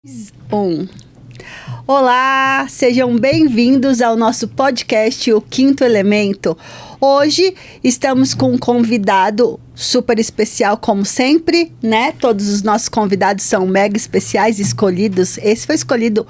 1. Olá, sejam bem-vindos ao nosso podcast O Quinto Elemento. Hoje estamos com um convidado super especial, como sempre, né? Todos os nossos convidados são mega especiais, escolhidos. Esse foi escolhido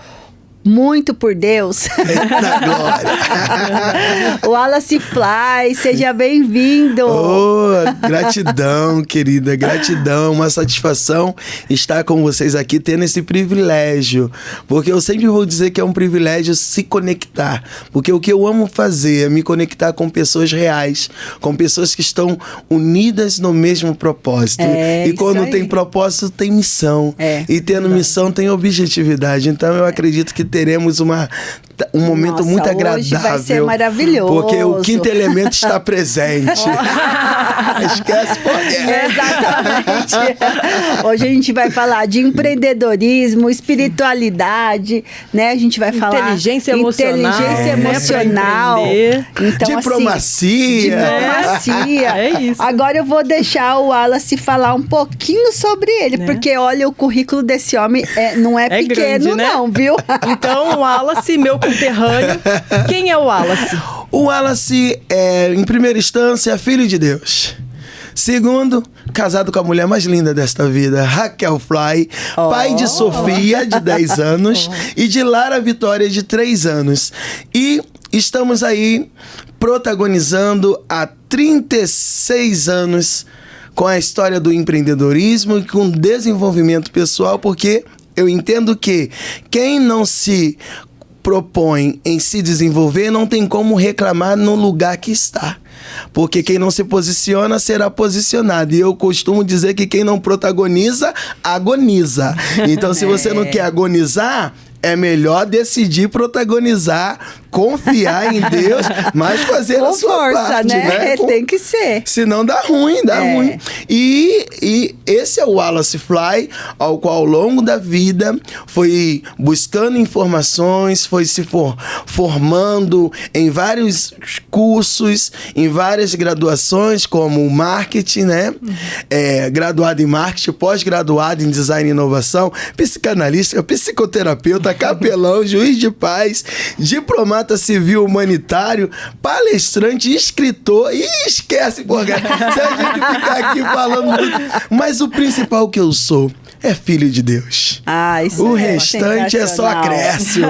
muito por Deus. Eita glória! Wallace Fly, seja bem-vindo. Oh, gratidão, querida, gratidão, uma satisfação estar com vocês aqui, tendo esse privilégio, porque eu sempre vou dizer que é um privilégio se conectar, porque o que eu amo fazer é me conectar com pessoas reais, com pessoas que estão unidas no mesmo propósito, e quando tem propósito tem missão, e tendo missão tem objetividade, então eu acredito que teremos um momento muito agradável. Hoje vai ser maravilhoso. Porque o quinto elemento está presente. Esquece poder. Exatamente. Hoje a gente vai falar de empreendedorismo, espiritualidade, né? A gente vai falar inteligência emocional. Então, diplomacia. É isso. Agora eu vou deixar o Wallace falar um pouquinho sobre ele, porque olha, o currículo desse homem não é pequeno, grande, né? não, viu? Então, o Wallace, meu conterrâneo. Quem é o Wallace? O Wallace é, em primeira instância, filho de Deus. Segundo, casado com a mulher mais linda desta vida, Raquel Fly, pai de Sofia, de 10 anos, e de Lara Vitória, de 3 anos. E estamos aí protagonizando há 36 anos com a história do empreendedorismo e com desenvolvimento pessoal, porque eu entendo que quem não se propõe em se desenvolver não tem como reclamar no lugar que está. Porque quem não se posiciona será posicionado. E eu costumo dizer que quem não protagoniza, agoniza. Então, se você não quer agonizar, é melhor decidir protagonizar, confiar em Deus, mas fazer a sua força, parte, né? Tem que ser. Senão dá ruim, ruim. E esse é o Wallace Fly, ao qual ao longo da vida foi buscando informações, foi se formando em vários cursos, em várias graduações, como o marketing, né? Graduado em marketing, pós-graduado em design e inovação, psicanalista, psicoterapeuta, capelão, juiz de paz, diplomata civil humanitário, palestrante, escritor, e esquece, porque se a gente ficar aqui falando mas o principal que eu sou é filho de Deus. Isso o restante é só acréscimo.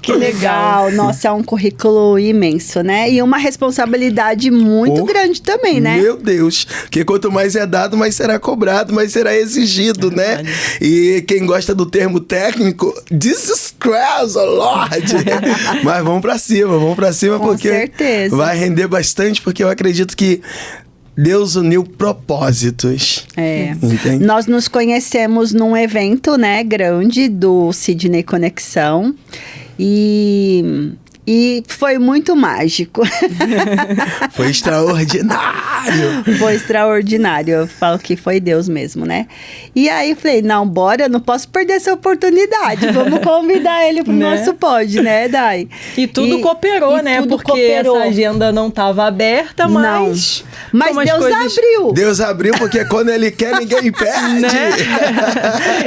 Que legal. Nossa, é um currículo imenso, né? E uma responsabilidade muito grande também, né? Meu Deus. Porque quanto mais é dado, mais será cobrado, mais será exigido, né? E quem gosta do termo técnico, this is crazy, Lord. Mas vamos pra cima, porque certeza. Vai render bastante, porque eu acredito que Deus uniu propósitos. Entende? Nós nos conhecemos num evento, né, grande do Sidney Conexão. E foi muito mágico. Foi extraordinário. Foi extraordinário. Eu falo que foi Deus mesmo, né? E aí eu falei, não, bora, eu não posso perder essa oportunidade. Vamos convidar ele pro nosso pod, né, Dai? E tudo cooperou, né? Tudo porque cooperou. essa agenda não estava aberta, mas... Mas Deus abriu. Deus abriu, porque quando Ele quer, ninguém impede. Né?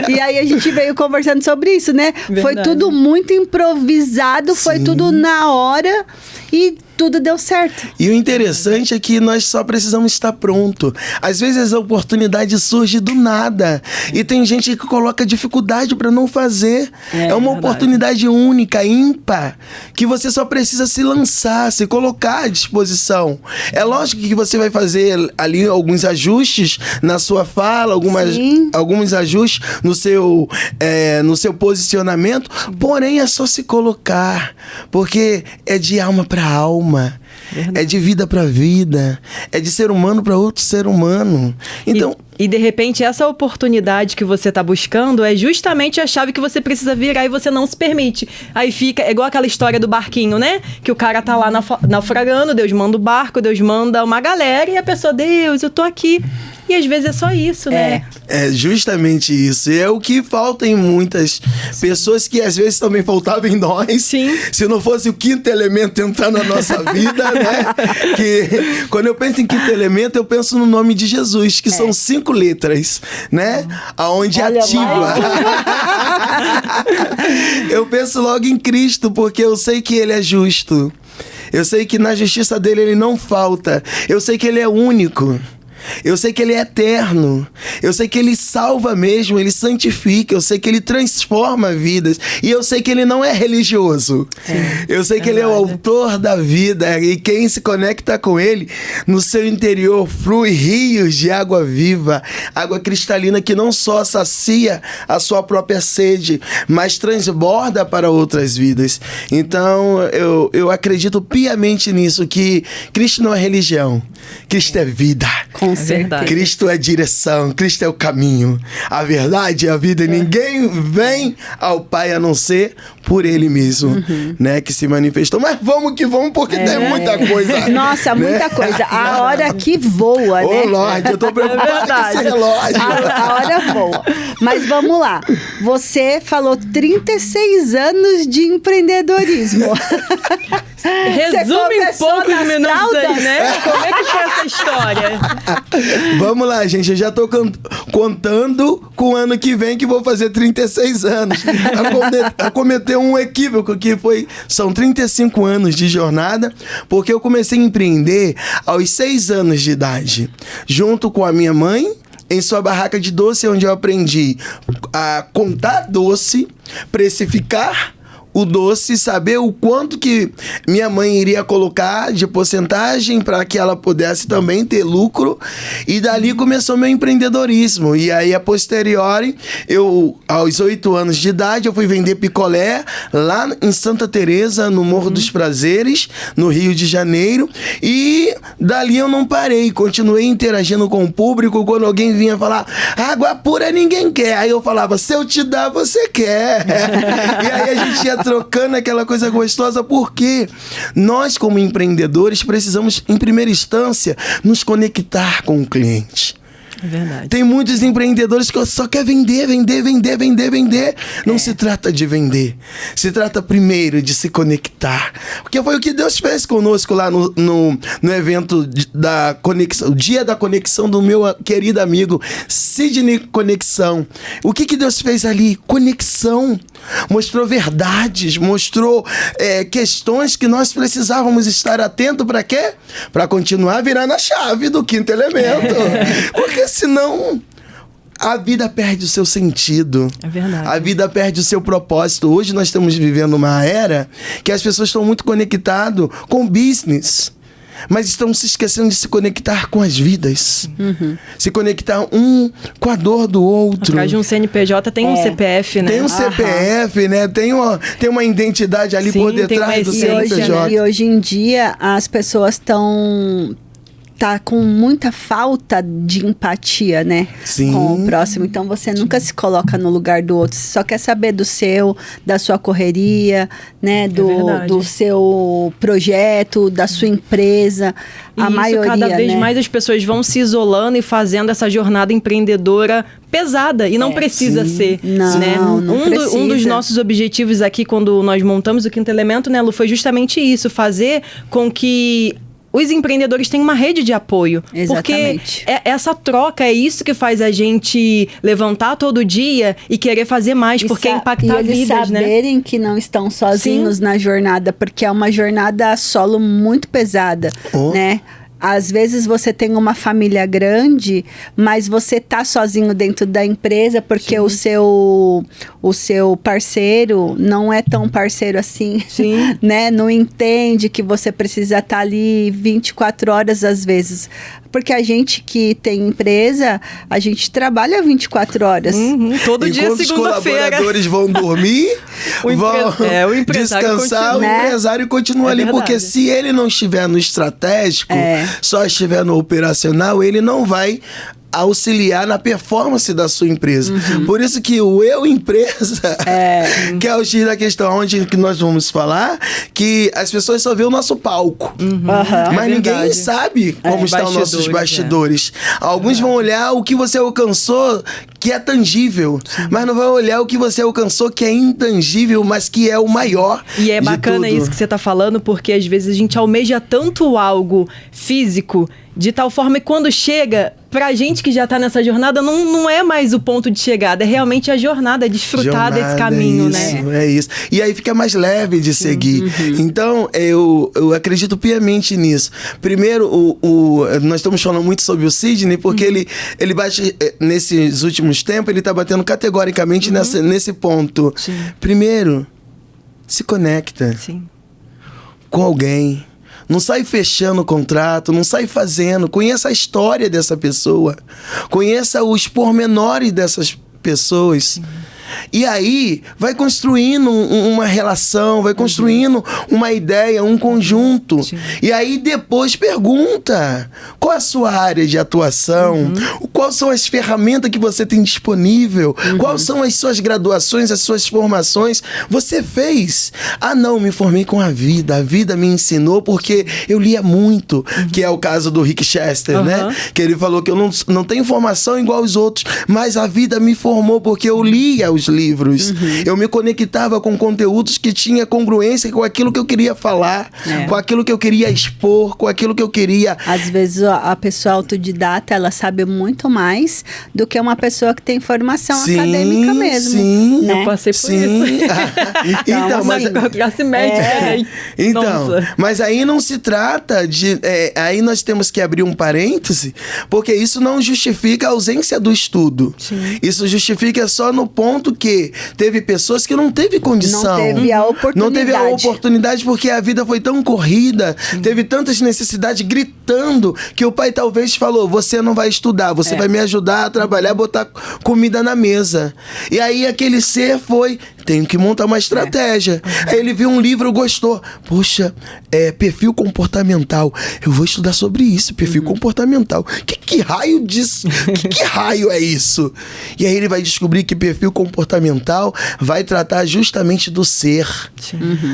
E aí a gente veio conversando sobre isso, né? Verdade. Foi tudo muito improvisado, foi tudo na hora e tudo deu certo. E o interessante é que nós só precisamos estar pronto. Às vezes a oportunidade surge do nada. E tem gente que coloca dificuldade para não fazer. É uma oportunidade única, ímpar, que você só precisa se lançar, se colocar à disposição. É lógico que você vai fazer ali alguns ajustes na sua fala, alguns ajustes no seu posicionamento, porém é só se colocar, porque é de alma para alma. Verdade. É de vida para vida, é de ser humano para outro ser humano. Então, e de repente essa oportunidade que você está buscando é justamente a chave que você precisa virar e você não se permite. Aí fica, é igual aquela história do barquinho, né? Que o cara tá lá naufragando, Deus manda o barco, Deus manda uma galera e a pessoa, Deus, eu tô aqui. E às vezes é só isso, né? É justamente isso. E é o que falta em muitas pessoas, que às vezes também faltava em nós. Sim. Se não fosse o quinto elemento entrar na nossa vida, né? Que quando eu penso em quinto elemento, eu penso no nome de Jesus, que são 5 5 letras, né? Aonde Olha, ativa. Eu penso logo em Cristo, porque eu sei que Ele é justo. Eu sei que na justiça dele Ele não falta. Eu sei que Ele é único. Eu sei que Ele é eterno. Eu sei que Ele salva mesmo, Ele santifica. Eu sei que Ele transforma vidas. E eu sei que Ele não é religioso. Eu sei que Ele é o autor da vida. E quem se conecta com Ele, no seu interior flui rios de água viva, água cristalina que não só sacia a sua própria sede, mas transborda para outras vidas. Então eu acredito piamente nisso, que Cristo não é religião, Cristo é vida. Com certeza. Cristo é direção, Cristo é o caminho, a verdade e a vida. Ninguém vem ao Pai a não ser por Ele mesmo, né? Que se manifestou. Mas vamos que vamos, porque tem muita coisa. Nossa, né? muita coisa. A hora que voa, né? Ô, Lorde, eu tô preocupado com esse relógio. A hora voa. Mas vamos lá. Você falou 36 anos de empreendedorismo. Resume em poucos minutos fraldas? aí, né? Como é que foi essa história? Vamos lá, gente. Eu já tô contando com o ano que vem, que vou fazer 36 anos. A cometer um equívoco que são 35 anos de jornada, porque eu comecei a empreender aos 6 anos de idade, junto com a minha mãe, em sua barraca de doce, onde eu aprendi a contar doce, precificar o doce, saber o quanto que minha mãe iria colocar de porcentagem para que ela pudesse também ter lucro. E dali começou meu empreendedorismo. E aí, a posteriori, aos 8 anos de idade, eu fui vender picolé lá em Santa Teresa, no Morro dos Prazeres, no Rio de Janeiro. E dali eu não parei, continuei interagindo com o público. Quando alguém vinha falar, água pura ninguém quer, aí eu falava, se eu te dar, você quer. E aí a gente ia trocando aquela coisa gostosa, porque nós, como empreendedores, precisamos, em primeira instância, nos conectar com o cliente. É verdade. Tem muitos empreendedores que só querem vender. Não se trata de vender. Se trata primeiro de se conectar. Porque foi o que Deus fez conosco lá no evento da conexão, o dia da conexão do meu querido amigo Sidney Conexão. O que Deus fez ali? Conexão. Mostrou verdades, mostrou questões que nós precisávamos estar atento para quê? Para continuar virando a chave do 5º elemento. Porque senão a vida perde o seu sentido. É verdade. A vida perde o seu propósito. Hoje nós estamos vivendo uma era que as pessoas estão muito conectadas com o business, mas estão se esquecendo de se conectar com as vidas. Se conectar um com a dor do outro. Atrás de um CNPJ tem um CPF, né? Tem um CPF, né? Tem uma identidade ali por detrás do CNPJ. E hoje em dia as pessoas tá com muita falta de empatia, né? Sim. Com o próximo. Então você nunca se coloca no lugar do outro. Você só quer saber do seu, da sua correria, né? Do seu projeto, da sua empresa. E isso, cada vez mais as pessoas vão se isolando e fazendo essa jornada empreendedora pesada. E não precisa ser. Não, né? não precisa. Um dos nossos objetivos aqui, quando nós montamos o 5º Elemento, né, Lu, foi justamente isso. Fazer com que os empreendedores têm uma rede de apoio. Exatamente. Porque essa troca é isso que faz a gente levantar todo dia e querer fazer mais, porque é impactar vidas, né? E eles saberem que não estão sozinhos na jornada, porque é uma jornada solo muito pesada, né? Às vezes você tem uma família grande, mas você tá sozinho dentro da empresa porque o seu parceiro não é tão parceiro assim, né? Não entende que você precisa estar ali 24 horas às vezes. Porque a gente que tem empresa, a gente trabalha 24 horas. Todo dia, segunda-feira. Enquanto os colaboradores vão dormir, vão descansar, o empresário continua ali. Porque se ele não estiver no estratégico, só estiver no operacional, ele não vai auxiliar na performance da sua empresa. Por isso que o eu empresa, que é o X da questão, onde que nós vamos falar, que as pessoas só vê o nosso palco. Mas ninguém sabe como estão os nossos bastidores. Alguns vão olhar o que você alcançou, que é tangível, mas não vão olhar o que você alcançou, que é intangível, mas que é o maior. E é bacana isso que você tá falando, porque às vezes a gente almeja tanto algo físico, de tal forma que quando chega, pra gente que já tá nessa jornada, não é mais o ponto de chegada, é realmente a jornada, desfrutar desse caminho, É isso. E aí fica mais leve de seguir. Então, eu acredito piamente nisso. Primeiro, nós estamos falando muito sobre o Sidney, porque ele bate, nesses últimos tempos, ele tá batendo categoricamente nesse ponto. Sim. Primeiro, se conecta com alguém. Não sai fechando o contrato, não sai fazendo. Conheça a história dessa pessoa. Conheça os pormenores dessas pessoas. E aí, vai construindo uma relação, vai construindo uma ideia, um conjunto. E aí, depois pergunta: qual é a sua área de atuação? Quais são as ferramentas que você tem disponível? Quais são as suas graduações, as suas formações? Você fez? Ah, não, me formei com a vida me ensinou porque eu lia muito. Que é o caso do Rick Chester, né? Que ele falou que eu não tenho formação igual aos outros, mas a vida me formou porque eu lia os livros. Eu me conectava com conteúdos que tinha congruência com aquilo que eu queria falar, com aquilo que eu queria expor, com aquilo que eu queria... Às vezes a pessoa autodidata, ela sabe muito mais do que uma pessoa que tem formação acadêmica mesmo. Sim, né? Eu passei por isso. Então, mas... classe médica, né? Então, Nossa. mas aí não se trata de... aí nós temos que abrir um parêntese, porque isso não justifica a ausência do estudo. Isso justifica só no ponto que teve pessoas que não teve condição. Não teve a oportunidade. Não teve a oportunidade porque a vida foi tão corrida, teve tantas necessidades gritando, que o pai talvez falou: você não vai estudar, você vai me ajudar a trabalhar, botar comida na mesa. E aí aquele ser foi: tenho que montar uma estratégia. Aí ele viu um livro, gostou. Poxa, perfil comportamental. Eu vou estudar sobre isso, perfil comportamental. Que raio disso? Que raio é isso? E aí ele vai descobrir que perfil comportamental vai tratar justamente do ser,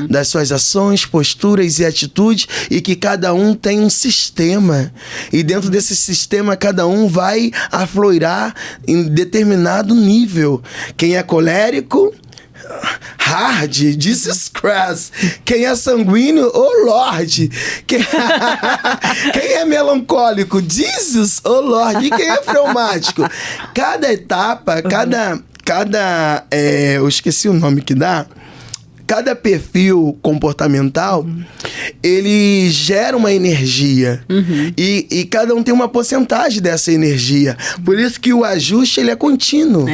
das suas ações, posturas e atitudes, e que cada um tem um sistema. E dentro desse sistema, cada um vai aflorar em determinado nível. Quem é colérico, hard, Jesus Christ. Quem é sanguíneo, oh Lord. Quem é melancólico, Jesus, oh Lord. E quem é fleumático? Cada etapa, eu esqueci o nome que dá. Cada perfil comportamental, ele gera uma energia. E cada um tem uma porcentagem dessa energia. Por isso que o ajuste, ele é contínuo.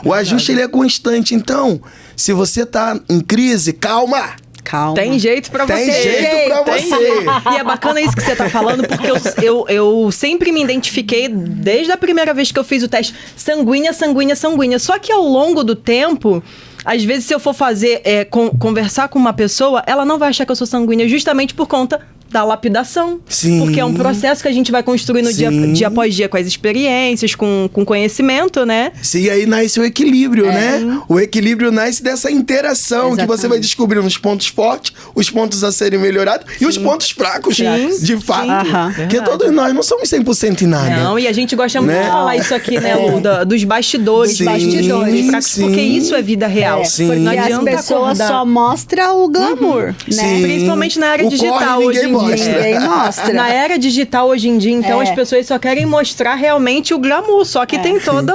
O ajuste, ele é constante. Então, se você tá em crise, calma. Tem jeito pra você. Tem jeito pra você. E é bacana isso que você tá falando, porque eu sempre me identifiquei, desde a primeira vez que eu fiz o teste, sanguínea. Só que ao longo do tempo, às vezes, se eu for fazer, conversar com uma pessoa, ela não vai achar que eu sou sanguínea, justamente por conta da lapidação. Porque é um processo que a gente vai construindo dia após dia, com as experiências, com conhecimento, né? Sim, e aí nasce o equilíbrio, né? O equilíbrio nasce dessa interação. Que você vai descobrindo os pontos fortes, os pontos a serem melhorados e os pontos fracos, de fato. Porque todos nós não somos 100% em nada. Não, e a gente gosta muito de falar isso aqui, né, Lu? Dos bastidores. Porque isso é vida real. Porque as pessoas só mostram o glamour, né? Principalmente na era digital hoje em dia. Ninguém mostra. Na era digital hoje em dia, então, as pessoas só querem mostrar realmente o glamour, só que tem toda...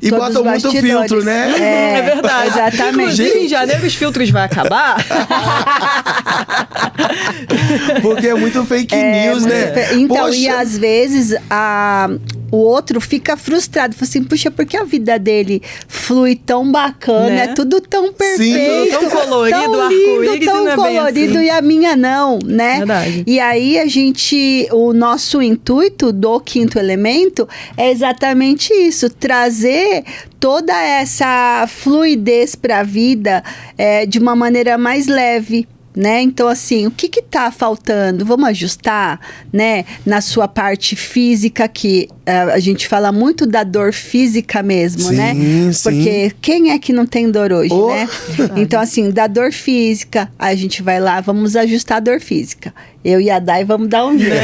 E botam muito filtro, né? É verdade. Exatamente. Inclusive, em janeiro os filtros vão acabar. Porque é muito fake news, né? Então, Poxa. e às vezes o outro fica frustrado. Fala assim, puxa, por que a vida dele flui tão bacana, Né? é tudo tão perfeito, tão colorido, tão lindo, arco-íris, tão não é bem colorido, assim. e a minha não, né? Verdade. E aí o nosso intuito do Quinto Elemento é exatamente isso, trazer toda essa fluidez para a vida de uma maneira mais leve. Né? Então, assim, o que tá faltando? Vamos ajustar, né? Na sua parte física, que a gente fala muito da dor física mesmo, né? Porque quem é que não tem dor hoje, né? Então, assim, da dor física, a gente vai lá, vamos ajustar a dor física. Eu e a Dai vamos dar um jeito.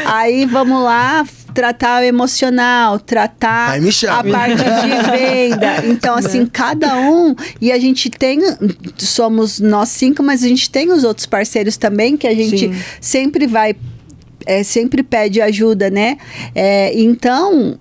Aí, vamos lá, tratar o emocional, tratar a parte de venda. Então, assim, cada um... E a gente somos nós 5, mas a gente tem os outros parceiros também, que a gente sempre vai sempre pede ajuda, né? Então,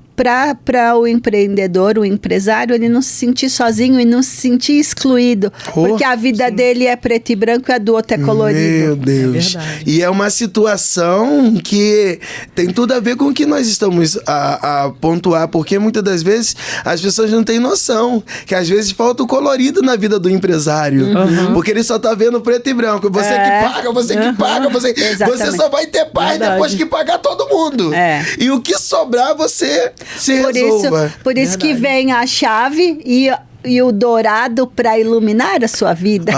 para o empreendedor, o empresário, ele não se sentir sozinho e não se sentir excluído. Porque a vida dele é preto e branco e a do outro é colorido. Meu Deus. E é uma situação que tem tudo a ver com o que nós estamos a pontuar, porque muitas das vezes as pessoas não têm noção que às vezes falta o colorido na vida do empresário. Porque ele só tá vendo preto e branco. Você que paga, você que paga, você só vai ter paz depois que pagar todo mundo. E o que sobrar, você se resolva. Por isso que vem a chave e o dourado para iluminar a sua vida.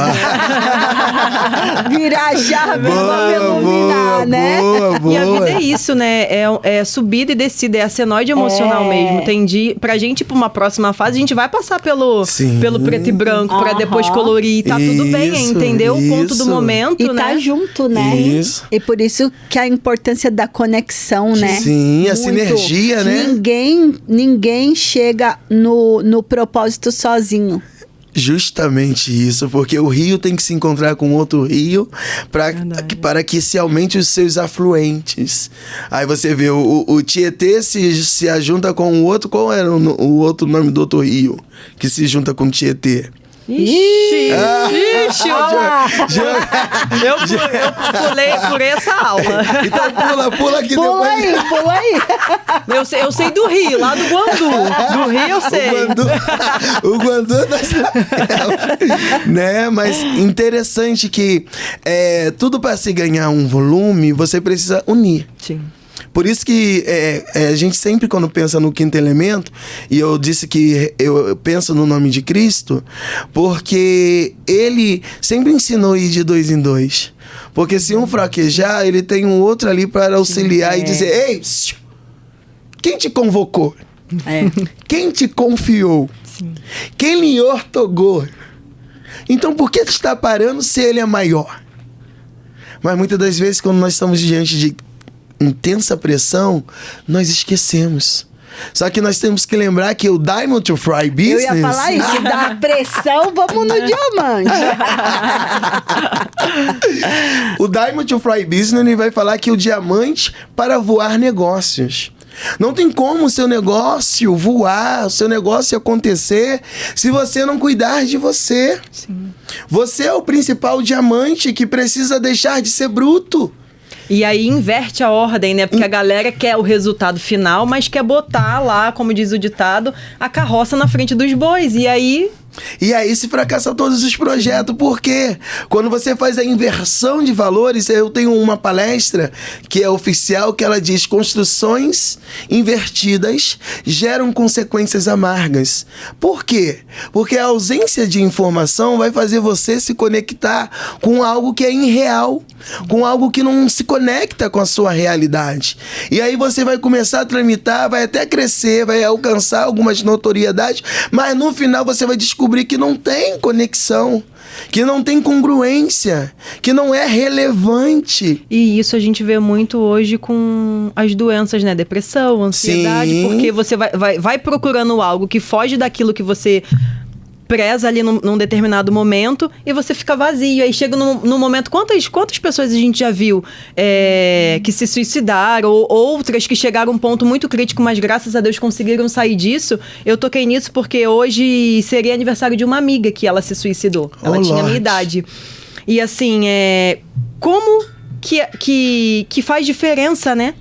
Virar a chave para iluminar, né? Boa. E a vida é isso, né? É subida e descida, é a senoide emocional mesmo. Pra gente ir pra uma próxima fase, a gente vai passar pelo preto e branco, pra depois colorir. E tá tudo bem, é entender o ponto do momento, e né? tá junto, né? Isso. E por isso que a importância da conexão, né? Sim, a sinergia, né? Ninguém chega no propósito sozinho. Justamente isso, porque o rio tem que se encontrar com outro rio para que se aumente os seus afluentes. Aí você vê o Tietê se ajunta com o outro. Qual era o outro nome do outro rio que se junta com o Tietê? Ixi, eu furei essa aula. Então pula aqui Pula aí. Eu sei do Rio, lá do Guandu. Do Rio eu sei. O Guandu né? Mas interessante que tudo para se ganhar um volume, você precisa unir. Sim. Por isso que a gente sempre, quando pensa no quinto elemento, e eu disse que eu penso no nome de Cristo, porque ele sempre ensinou a ir de 2 em 2. Porque se um fraquejar, ele tem um outro ali para auxiliar e dizer: ei, quem te convocou? Quem te confiou? Sim. Quem lhe ortogou? Então por que está parando se ele é maior? Mas muitas das vezes, quando nós estamos diante de intensa pressão, nós esquecemos. Só que nós temos que lembrar que o Diamond to Fry Business... Eu ia falar isso, da pressão, vamos no diamante. O Diamond to Fry Business, ele vai falar que o diamante para voar negócios. Não tem como o seu negócio voar, o seu negócio acontecer, se você não cuidar de você. Sim. Você é o principal diamante que precisa deixar de ser bruto. E aí inverte a ordem, né? Porque a galera quer o resultado final, mas quer botar lá, como diz o ditado, a carroça na frente dos bois. E aí se fracassa todos os projetos. Por quê? Quando você faz a inversão de valores, eu tenho uma palestra que é oficial, que ela diz: construções invertidas geram consequências amargas. Por quê? Porque a ausência de informação vai fazer você se conectar com algo que é irreal, com algo que não se conecta com a sua realidade. E aí você vai começar a tramitar, vai até crescer, vai alcançar algumas notoriedades, mas no final você vai descobrir que não tem conexão, que não tem congruência, que não é relevante. E isso a gente vê muito hoje com as doenças, né? Depressão, ansiedade. Sim. Porque você vai procurando algo que foge daquilo que você preza ali num determinado momento e você fica vazio. Aí chega num momento... Quantas pessoas a gente já viu que se suicidaram, ou outras que chegaram a um ponto muito crítico, mas graças a Deus conseguiram sair disso. Eu toquei nisso porque hoje seria aniversário de uma amiga que ela se suicidou. Ela tinha a minha idade. E assim, como que faz diferença, né?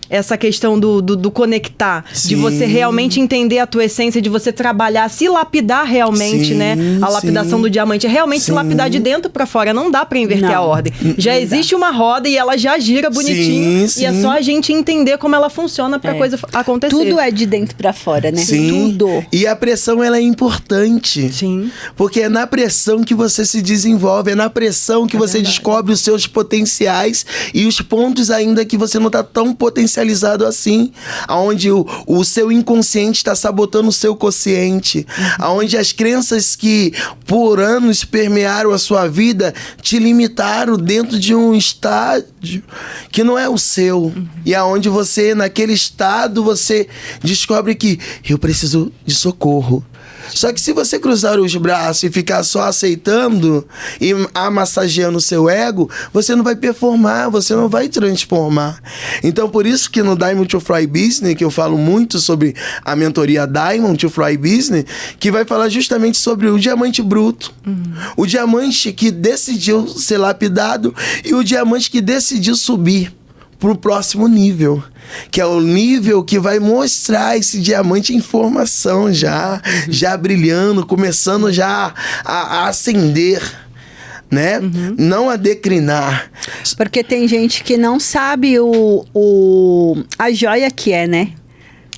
Essa questão do conectar, sim, de você realmente entender a tua essência, de você trabalhar, se lapidar realmente, sim, né? A lapidação, sim, do diamante é realmente, sim, se lapidar de dentro pra fora. Não dá pra inverter a ordem. Já existe uma roda e ela já gira bonitinho. Sim, sim. E é só a gente entender como ela funciona pra coisa acontecer. Tudo é de dentro pra fora, né? Sim. Tudo. E a pressão, ela é importante. Sim. Porque é na pressão que você se desenvolve, é na pressão que você descobre os seus potenciais e os pontos ainda que você não tá tão potencializado assim, aonde o seu inconsciente está sabotando o seu consciente, aonde as crenças que por anos permearam a sua vida te limitaram dentro de um estádio que não é o seu, e aonde você, naquele estado, você descobre que eu preciso de socorro. Só que se você cruzar os braços e ficar só aceitando e massageando o seu ego, você não vai performar, você não vai transformar. Então, por isso que no Diamond to Fly Business, que eu falo muito sobre a mentoria Diamond to Fly Business, que vai falar justamente sobre o diamante bruto. O diamante que decidiu ser lapidado e o diamante que decidiu subir para o próximo nível, que é o nível que vai mostrar esse diamante em formação já brilhando, começando já a acender, né? Não a declinar. Porque tem gente que não sabe a joia que é, né?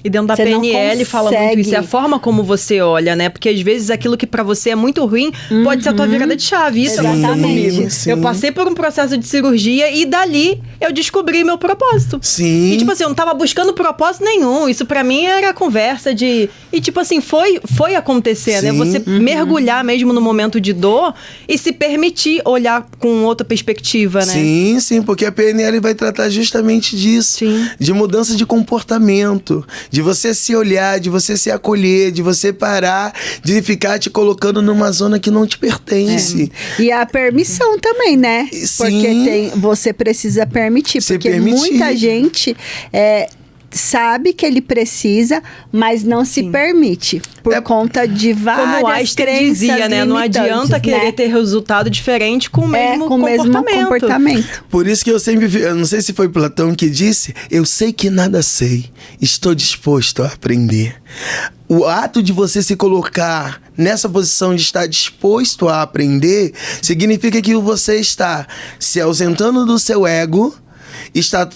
E dentro da Você não PNL fala muito isso, é a forma como você olha, né? Porque às vezes aquilo que pra você é muito ruim pode ser a tua virada de chave. Isso aconteceu comigo. Sim. Eu passei por um processo de cirurgia e dali eu descobri meu propósito. Sim. E tipo assim, eu não tava buscando propósito nenhum. Isso pra mim era conversa de... E tipo assim, foi acontecer, né? Sim. Você mergulhar mesmo no momento de dor e se permitir olhar com outra perspectiva, né? Sim, porque a PNL vai tratar justamente disso. Sim. De mudança de comportamento, de você se olhar, de você se acolher, de você parar de ficar te colocando numa zona que não te pertence. E a permissão também, né? Sim. Porque você precisa permitir. Se porque permitir. muita gente sabe que ele precisa, mas não se permite. Por conta de várias Como Einstein crenças dizia, né? Não limitantes, adianta querer né? ter resultado diferente com o mesmo com o mesmo comportamento. Por isso que eu não sei se foi Platão que disse, eu sei que nada sei, estou disposto a aprender. O ato de você se colocar nessa posição de estar disposto a aprender, significa que você está se ausentando do seu ego, está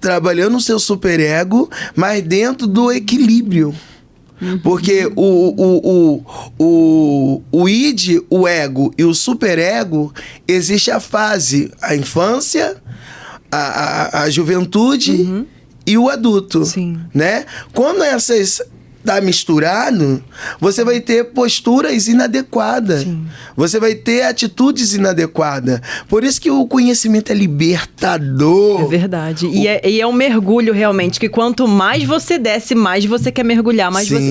trabalhando o seu superego, mas dentro do equilíbrio. Porque o id, o ego e o superego, existe a fase, a infância, a juventude e o adulto. Sim. Né? Quando essas tá misturado, você vai ter posturas inadequadas. Sim. Você vai ter atitudes inadequadas. Por isso que o conhecimento é libertador. É verdade. E é um mergulho, realmente, que quanto mais você desce, mais você quer mergulhar.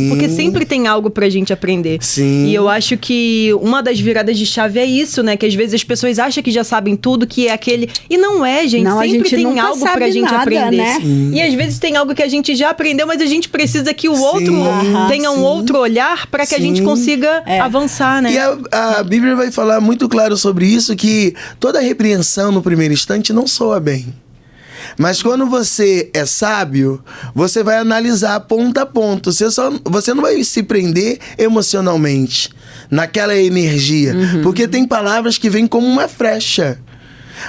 Porque sempre tem algo pra gente aprender. Sim. E eu acho que uma das viradas de chave é isso, né? Que às vezes as pessoas acham que já sabem tudo, que é aquele... E não é, gente. Não, sempre a gente tem nunca algo sabe pra gente nada, aprender. né? E às vezes tem algo que a gente já aprendeu, mas a gente precisa que o outro tenha um sim. outro olhar para que a gente consiga avançar, né? E a Bíblia vai falar muito claro sobre isso, que toda repreensão no primeiro instante não soa bem. Mas quando você é sábio, você vai analisar ponto a ponto. Você não vai se prender emocionalmente naquela energia. Porque tem palavras que vêm como uma flecha.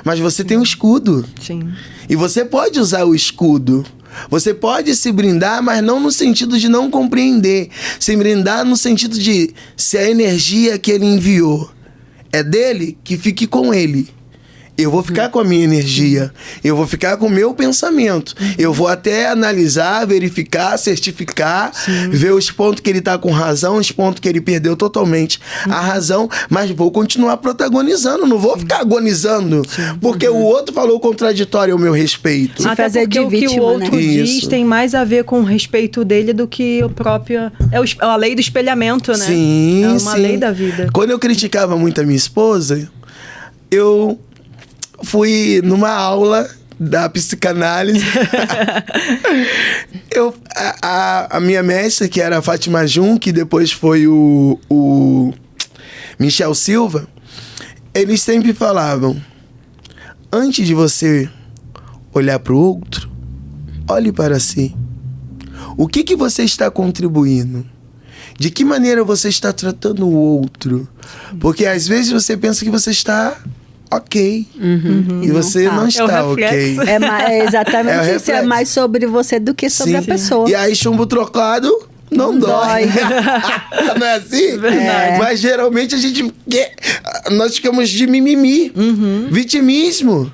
Mas você tem um escudo. Sim. E você pode usar o escudo. Você pode se brindar, mas não no sentido de não compreender. Se brindar no sentido de, se a energia que ele enviou é dele, que fique com ele. Eu vou ficar com a minha energia, eu vou ficar com o meu pensamento. Eu vou até analisar, verificar, certificar, ver os pontos que ele tá com razão, os pontos que ele perdeu totalmente a razão, mas vou continuar protagonizando, não vou ficar agonizando, porque o outro falou contraditório ao meu respeito. Até fazer porque de o que vítima, o outro né? diz Isso. tem mais a ver com o respeito dele do que o próprio... É a lei do espelhamento, né? Sim, é uma lei da vida. Quando eu criticava muito a minha esposa, eu fui numa aula da psicanálise. A minha mestra, que era a Fátima Jun, que depois foi o Michel Silva, eles sempre falavam, antes de você olhar para o outro, olhe para si. O que você está contribuindo? De que maneira você está tratando o outro? Porque às vezes você pensa que você está ok. E você não está ok. Exatamente isso. É mais sobre você do que sobre a pessoa. E aí, chumbo trocado não dói. Não é assim? Verdade. Mas geralmente nós ficamos de mimimi. Vitimismo.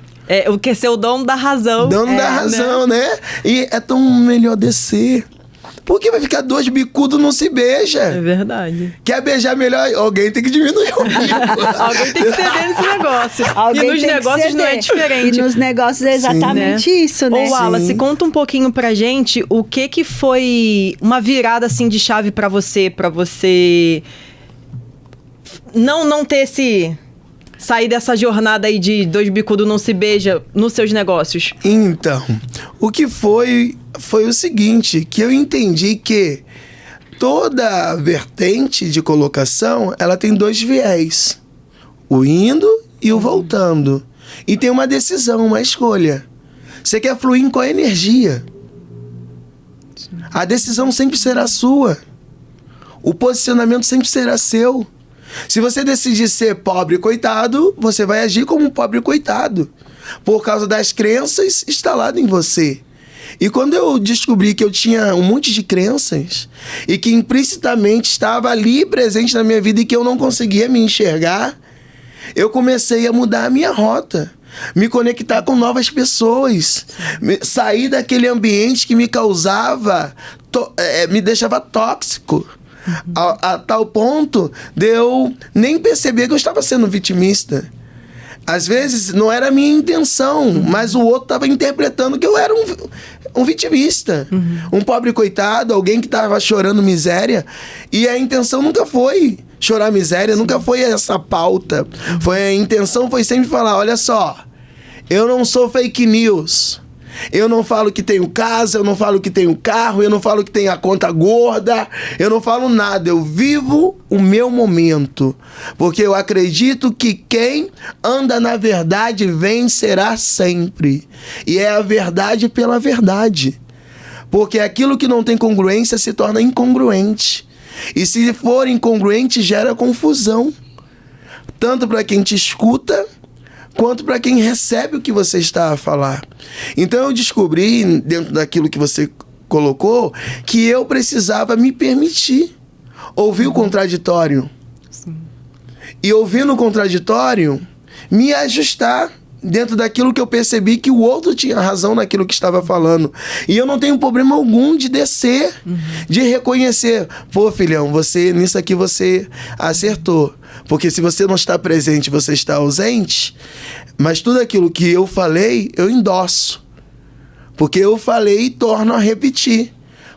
O que é ser o dono da razão. Dono da razão, né? E é tão melhor descer. Por que vai ficar dois bicudos não se beija? É verdade. Quer beijar melhor? Alguém tem que diminuir o bico. Alguém tem que ceder nesse negócio. Alguém E nos tem que negócios não é ceder. diferente. E nos negócios é exatamente isso, né? Ô, Wallace, Sim. conta um pouquinho pra gente o que foi uma virada assim de chave pra você não ter esse... sair dessa jornada aí de dois bicudos não se beija nos seus negócios. Então, o que foi o seguinte, que eu entendi que toda vertente de colocação, ela tem dois viés. O indo e o voltando. E tem uma decisão, uma escolha. Você quer fluir em qual energia? A decisão sempre será sua. O posicionamento sempre será seu. Se você decidir ser pobre coitado, você vai agir como um pobre coitado. Por causa das crenças instaladas em você. E quando eu descobri que eu tinha um monte de crenças e que implicitamente estava ali presente na minha vida e que eu não conseguia me enxergar, eu comecei a mudar a minha rota. Me conectar com novas pessoas. Sair daquele ambiente que me causava, me deixava tóxico. A tal ponto de eu nem perceber que eu estava sendo vitimista. Às vezes não era a minha intenção, mas o outro estava interpretando que eu era um vitimista. Um pobre coitado, alguém que estava chorando miséria. E a intenção nunca foi chorar miséria, nunca foi essa pauta. A intenção foi sempre falar, olha só, eu não sou fake news. Eu não falo que tenho casa, eu não falo que tenho carro, eu não falo que tenho a conta gorda, eu não falo nada, eu vivo o meu momento. Porque eu acredito que quem anda na verdade vencerá sempre. E é a verdade pela verdade. Porque aquilo que não tem congruência se torna incongruente. E se for incongruente, gera confusão. Tanto para quem te escuta, quanto para quem recebe o que você está a falar. Então eu descobri, dentro daquilo que você colocou, que eu precisava me permitir ouvir o contraditório. Sim. E ouvindo o contraditório, me ajustar dentro daquilo que eu percebi que o outro tinha razão naquilo que estava falando. E eu não tenho problema algum de descer, de reconhecer. Pô, filhão, nisso aqui você acertou. Porque se você não está presente, você está ausente. Mas tudo aquilo que eu falei, eu endosso. Porque eu falei e torno a repetir.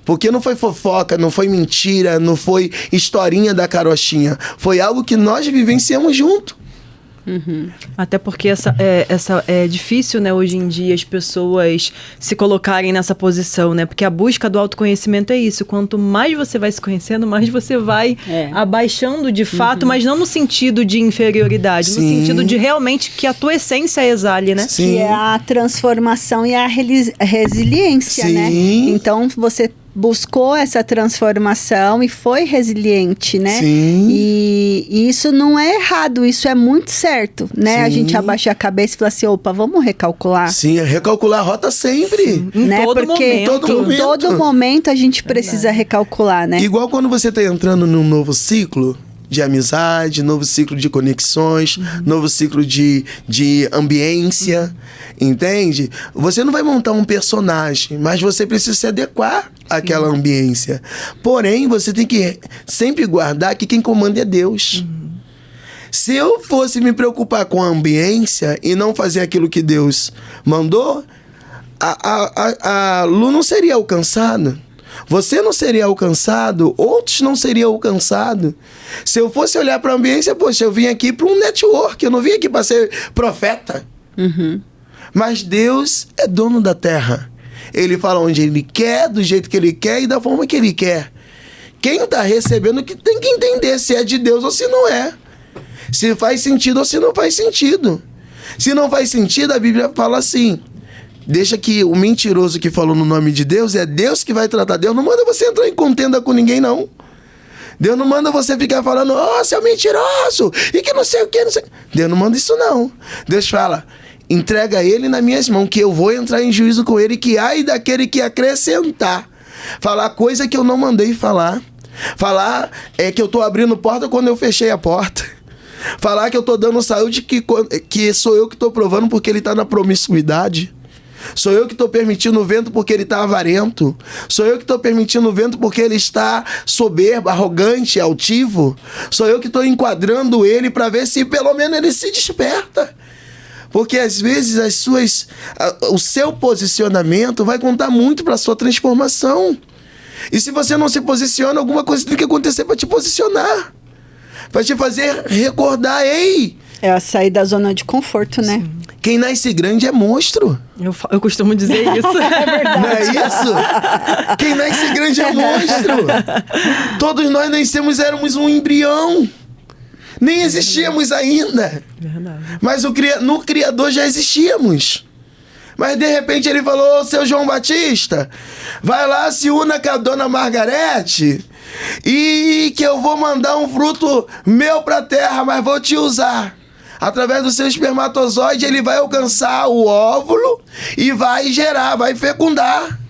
Porque não foi fofoca, não foi mentira, não foi historinha da carochinha. Foi algo que nós vivenciamos junto. Até porque essa é difícil, né, hoje em dia, as pessoas se colocarem nessa posição, né? Porque a busca do autoconhecimento é isso. Quanto mais você vai se conhecendo, mais você vai abaixando de fato, mas não no sentido de inferioridade, no sentido de realmente que a tua essência exale, né? Sim. Que é a transformação e a resiliência, Sim. né? Então, você buscou essa transformação e foi resiliente, né? Sim. E isso não é errado, isso é muito certo, né? Sim. A gente abaixa a cabeça e fala assim, opa, vamos recalcular. Sim, recalcular a rota sempre. Em Né? todo Porque momento. em todo momento a gente precisa recalcular, né? Igual quando você está entrando num novo ciclo de amizade, novo ciclo de conexões, novo ciclo de ambiência, entende? Você não vai montar um personagem, mas você precisa se adequar àquela ambiência. Porém, você tem que sempre guardar que quem comanda é Deus. Se eu fosse me preocupar com a ambiência e não fazer aquilo que Deus mandou, a Lu não seria alcançada. Você não seria alcançado, outros não seriam alcançados. Se eu fosse olhar para a ambiência, poxa, eu vim aqui para um network, eu não vim aqui para ser profeta. Mas Deus é dono da terra. Ele fala onde Ele quer, do jeito que Ele quer e da forma que Ele quer. Quem está recebendo que tem que entender se é de Deus ou se não é. Se faz sentido ou se não faz sentido. Se não faz sentido, a Bíblia fala assim... Deixa que o mentiroso que falou no nome de Deus, é Deus que vai tratar. Deus não manda você entrar em contenda com ninguém, não. Deus não manda você ficar falando, seu mentiroso, e que não sei o que, não sei. Deus não manda isso, não. Deus fala, entrega ele nas minhas mãos, que eu vou entrar em juízo com ele, que ai daquele que acrescentar. Falar coisa que eu não mandei falar. Falar que eu tô abrindo porta quando eu fechei a porta. Falar que eu tô dando saúde que sou eu que tô provando porque ele tá na promiscuidade. Sou eu que estou permitindo o vento porque ele está avarento? Sou eu que estou permitindo o vento porque ele está soberbo, arrogante, altivo? Sou eu que estou enquadrando ele para ver se pelo menos ele se desperta? Porque às vezes o seu posicionamento vai contar muito para a sua transformação. E se você não se posiciona, alguma coisa tem que acontecer para te posicionar. Para te fazer recordar, ei... É sair da zona de conforto, né? Sim. Quem nasce grande é monstro. Eu costumo dizer isso. É verdade. Não é isso? Quem nasce grande é monstro. Todos nós nascemos, éramos um embrião. Nem existíamos ainda. Verdade. Mas no Criador já existíamos. Mas de repente ele falou: seu João Batista, vai lá, se una com a dona Margarete, e que eu vou mandar um fruto meu pra terra, mas vou te usar. Através do seu espermatozoide, ele vai alcançar o óvulo e vai gerar, vai fecundar.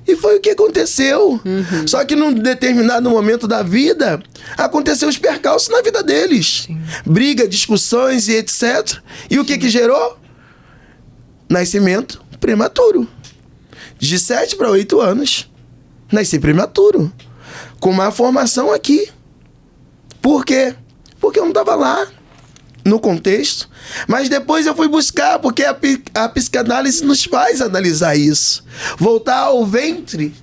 E foi o que aconteceu. Só que num determinado momento da vida, aconteceu os percalços na vida deles. Sim. Briga, discussões e etc. E o que gerou? Nascimento prematuro. De 7 para 8 anos. Nasci prematuro. Com má formação aqui. Por quê? Porque eu não estava lá. No contexto, mas depois eu fui buscar, porque a psicanálise nos faz analisar isso. Voltar ao ventre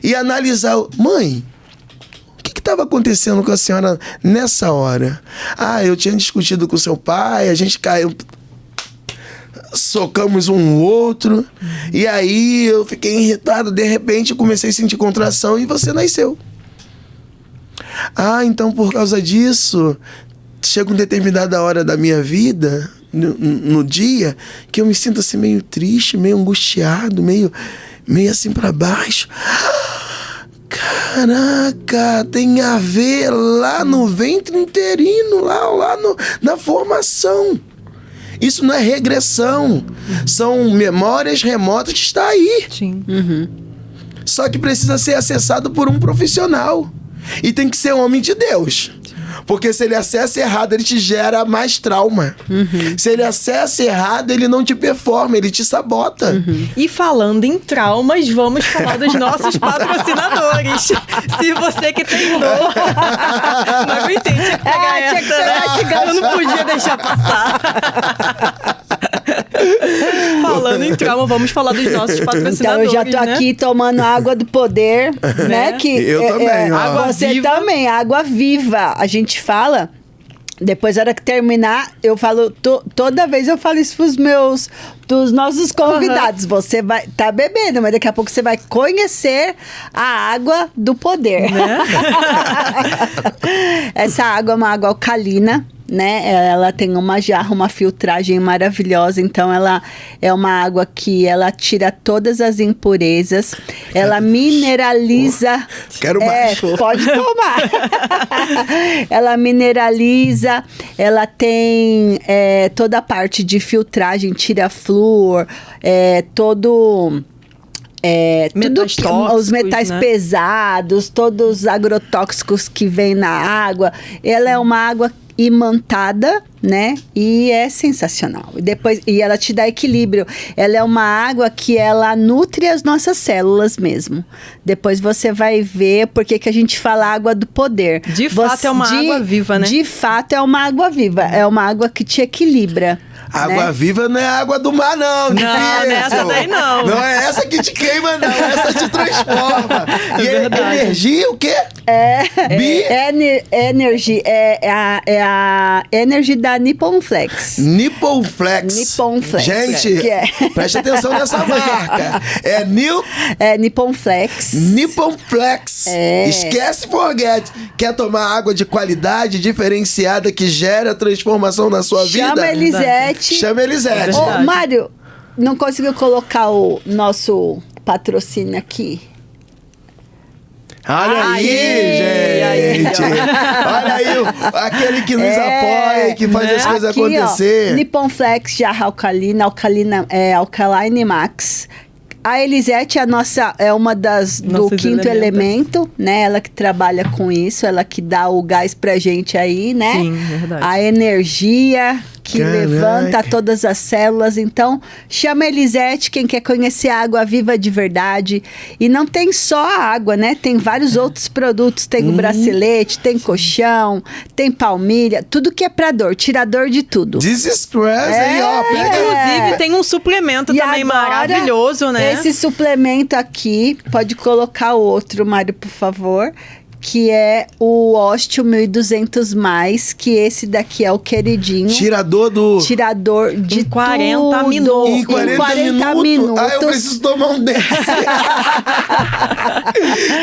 e analisar. Mãe, o que estava acontecendo com a senhora nessa hora? Ah, eu tinha discutido com seu pai, a gente caiu, socamos um outro, e aí eu fiquei irritado, de repente eu comecei a sentir contração e você nasceu. Ah, então por causa disso... Chega uma determinada hora da minha vida, no dia, que eu me sinto assim meio triste, meio angustiado, meio assim pra baixo. Caraca, tem a ver lá no ventre uterino, lá na formação. Isso não é regressão, são memórias remotas que estão aí. Sim. Só que precisa ser acessado por um profissional. E tem que ser um homem de Deus. Porque se ele acessa errado, ele te gera mais trauma. Se ele acessa errado, ele não te performa, ele te sabota. E falando em traumas, vamos falar dos nossos patrocinadores. Se você que tem dor... Não aguentei, tinha que pegar essa, né? Eu não podia deixar passar. Falando em trauma, vamos falar dos nossos patrocinadores. Então eu já tô né? aqui tomando água do poder, né? Que Eu também, ó. Água você viva. também, água viva. A gente fala, depois na hora que terminar, eu falo, toda vez eu falo isso dos nossos convidados. Você vai tá bebendo, mas daqui a pouco você vai conhecer a água do poder. Né? Essa água é uma água alcalina, né? Ela tem uma jarra, uma filtragem maravilhosa. Então, ela é uma água que ela tira todas as impurezas. Ela mineraliza. Quero mais. Pode tomar. Ela mineraliza. Ela tem toda a parte de filtragem, tira flúor, todo... Metais tudo tóxicos, os metais né? pesados, todos os agrotóxicos que vêm na água. Ela é uma água imantada, né? E é sensacional. E ela te dá equilíbrio. Ela é uma água que ela nutre as nossas células mesmo. Depois você vai ver por que a gente fala água do poder. De fato, é uma água viva, né? De fato, é uma água viva. É uma água que te equilibra. Água né? viva não é água do mar, não. Não, nessa daí não. Não é essa que te queima, não. Essa te transforma. E verdade. energia, o quê? Energy. É a Energy da Nippon Flex. Nippon Flex. Nippon Flex. Gente, Que é. preste atenção nessa marca. É Nippon Flex. Nippon Flex. Esquece forget. Quer tomar água de qualidade, diferenciada, que gera transformação na sua vida? Chama Elisete. Chama Elisete. Verdade. Ô, Mário, não conseguiu colocar o nosso patrocínio aqui? Olha aí, Aí, gente. Olha aí, aquele que nos apoia e que faz as coisas aqui, acontecer. Ó, Nippon Flex, jarra alcalina, Alkaline Max. A Elisete é uma do Nossos quinto elementos. elemento, né? Ela que trabalha com isso, ela que dá o gás pra gente aí, né? Sim, verdade. A energia que Caraca. levanta todas as células. Então, chama a Elisete, quem quer conhecer a água viva de verdade. E não tem só a água, né? Tem vários outros produtos. Tem o bracelete, tem colchão, tem palmilha, tudo que é pra dor, tira dor de tudo. Desescreve, hein? Ó, pega. Inclusive, tem um suplemento E também agora, maravilhoso, né? Esse suplemento aqui, pode colocar outro, Mário, por favor, que é o Osteo 1200+, que esse daqui é o queridinho. Tirador De Em 40 tudo. minutos. Em 40 minutos. Ah, eu preciso tomar um desse.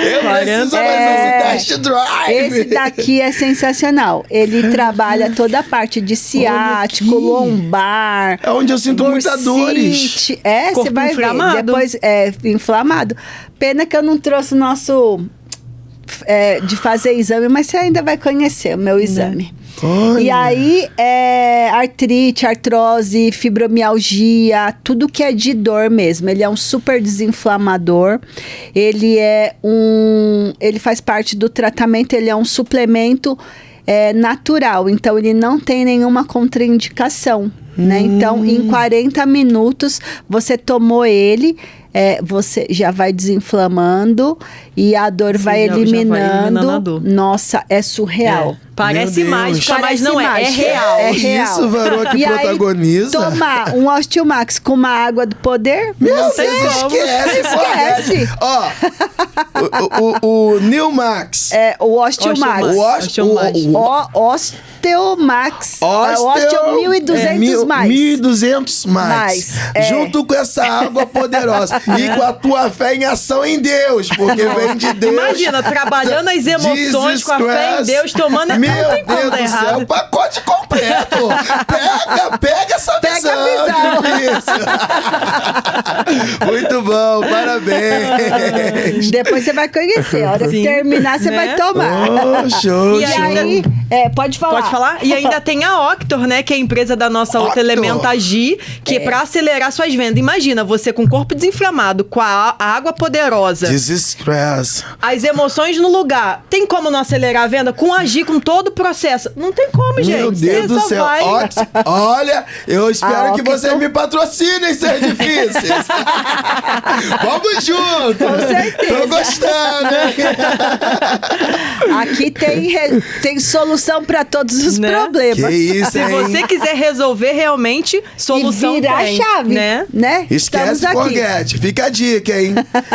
Eu preciso fazer esse test drive. Esse daqui é sensacional. Ele trabalha toda a parte de ciático, aqui. lombar. É onde eu sinto muitas dores. bursite. É, Corpo você vai inflamado. ver. Depois, inflamado. Pena que eu não trouxe o nosso... de fazer exame, mas você ainda vai conhecer o meu exame. Olha. E aí, artrite, artrose, fibromialgia, tudo que é de dor mesmo. Ele é um super desinflamador. Ele faz parte do tratamento, ele é um suplemento natural. Então, ele não tem nenhuma contraindicação, né? Então, em 40 minutos, você tomou ele... você já vai desinflamando e a dor vai já vai eliminando a dor. Nossa, é surreal. Parece Meu Deus. mágica, mas Parece não é. mágica. É real. É real. Isso, varou que E aí, protagoniza. tomar um Osteomax com uma água do poder? Meu não Deus, sei como. esquece. Ó, o New Max. O Osteomax. O Osteomax. Osteo 1200+. 1200+. Junto com essa água poderosa. E com a tua fé em ação em Deus. Porque vem de Deus. Imagina, trabalhando as emoções com a fé em Deus, tomando... Meu não tem como Deus dar do céu, errado. o pacote completo. Pega essa visão. Isso. Muito bom, parabéns. Depois você vai conhecer. A hora que Sim. terminar, você Né? vai tomar. Oh, show, E E show. aí, pode falar. Pode falar? E ainda tem a Octor, né? Que é a empresa da nossa outra Octor. Elementa Agir, que é pra acelerar suas vendas. Imagina, você com o corpo desinflamado, com a água poderosa, Desespress. as emoções no lugar. Tem como não acelerar a venda? Com Agir, com todo o processo. Não tem como, gente. Meu Deus Você do só céu. vai... Olha, eu espero que Octor. vocês me patrocinem, ser difíceis. Vamos junto. Com certeza. Tô gostando, hein? Aqui tem solução para todos os Né? problemas. Que isso, Se hein? você quiser resolver realmente, solução e virar tem, a chave, né? Esquece Estamos aqui. foguete. Fica a dica, hein?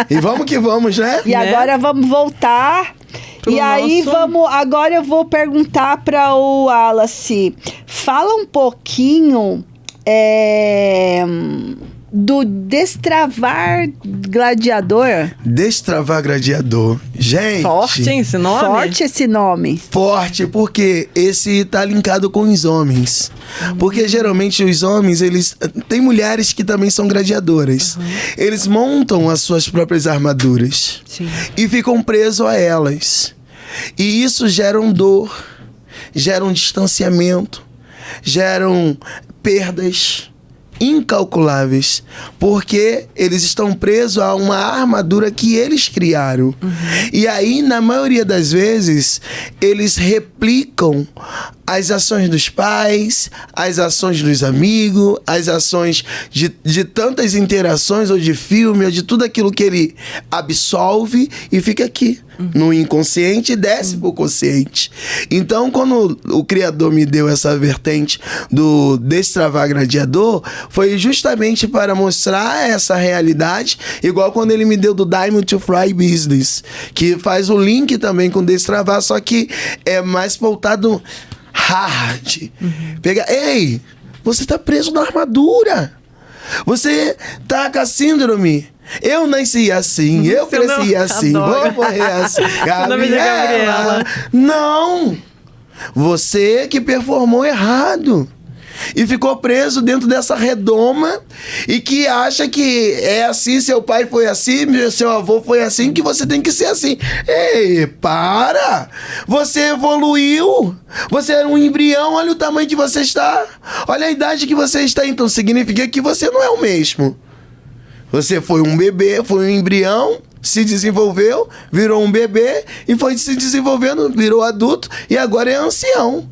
E vamos que vamos, né? E agora vamos voltar. Pro E aí nosso- agora eu vou perguntar para o Wallace. Fala um pouquinho do destravar gladiador. Destravar gladiador. Gente. Forte, hein, esse nome? Forte esse nome. Forte, porque esse tá linkado com os homens. Porque geralmente os homens, eles... Tem mulheres que também são gladiadoras. Eles montam as suas próprias armaduras. Sim. E ficam presos a elas. E isso gera dor, gera distanciamento, geram perdas incalculáveis, porque eles estão presos a uma armadura que eles criaram. E aí, na maioria das vezes, eles replicam as ações dos pais, as ações dos amigos, as ações de tantas interações, ou de filme, ou de tudo aquilo que ele absolve e fica aqui, no inconsciente, e desce pro consciente. Então, quando o Criador me deu essa vertente do destravar gladiador, foi justamente para mostrar essa realidade, igual quando ele me deu do Diamond to Fly Business, que faz o link também com destravar, só que é mais pautado hard. Ei, você tá preso na armadura. Você tá com a síndrome. Eu nasci assim, eu Seu cresci nome- assim, adoro. vou morrer assim. Seu nome é Gabriela. Não! Você que performou errado. E ficou preso dentro dessa redoma e que acha que é assim, seu pai foi assim, seu avô foi assim, que você tem que ser assim. Ei, para! Você evoluiu! Você era um embrião, olha o tamanho que você está. Olha a idade que você está, então significa que você não é o mesmo. Você foi um bebê, foi um embrião, se desenvolveu, virou um bebê e foi se desenvolvendo, virou adulto e agora é ancião.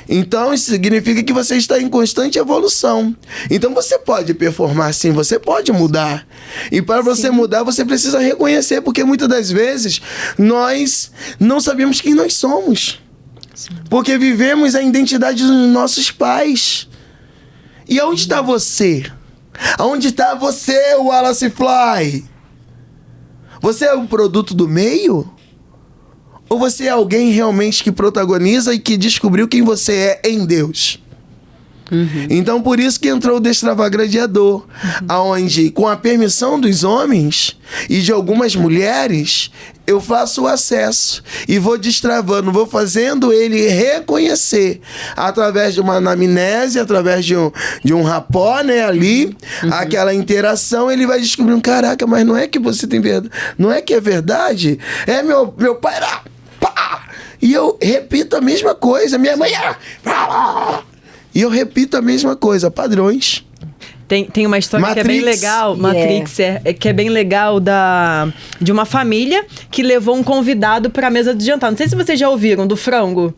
Então, isso significa que você está em constante evolução. Então, você pode performar sim, você pode mudar. E para você mudar, você precisa reconhecer, porque muitas das vezes nós não sabemos quem nós somos. Sim. Porque vivemos a identidade dos nossos pais. E onde está você? Aonde está você, Wallace Fly? Você é um produto do meio? Ou você é alguém realmente que protagoniza e que descobriu quem você é em Deus? Então, por isso que entrou o Destravagradiador, aonde, com a permissão dos homens e de algumas mulheres, eu faço o acesso e vou destravando, vou fazendo ele reconhecer através de uma anamnese, através de um rapó, né, ali, aquela interação, ele vai descobrindo, caraca, mas não é que você tem verdade, não é que é verdade? É meu pai era pá! E eu repito a mesma coisa, minha mãe era pá! E eu repito a mesma coisa, padrões. Tem uma história Matrix. Que é bem legal, Matrix, que é bem legal de uma família que levou um convidado para a mesa de jantar. Não sei se vocês já ouviram do frango.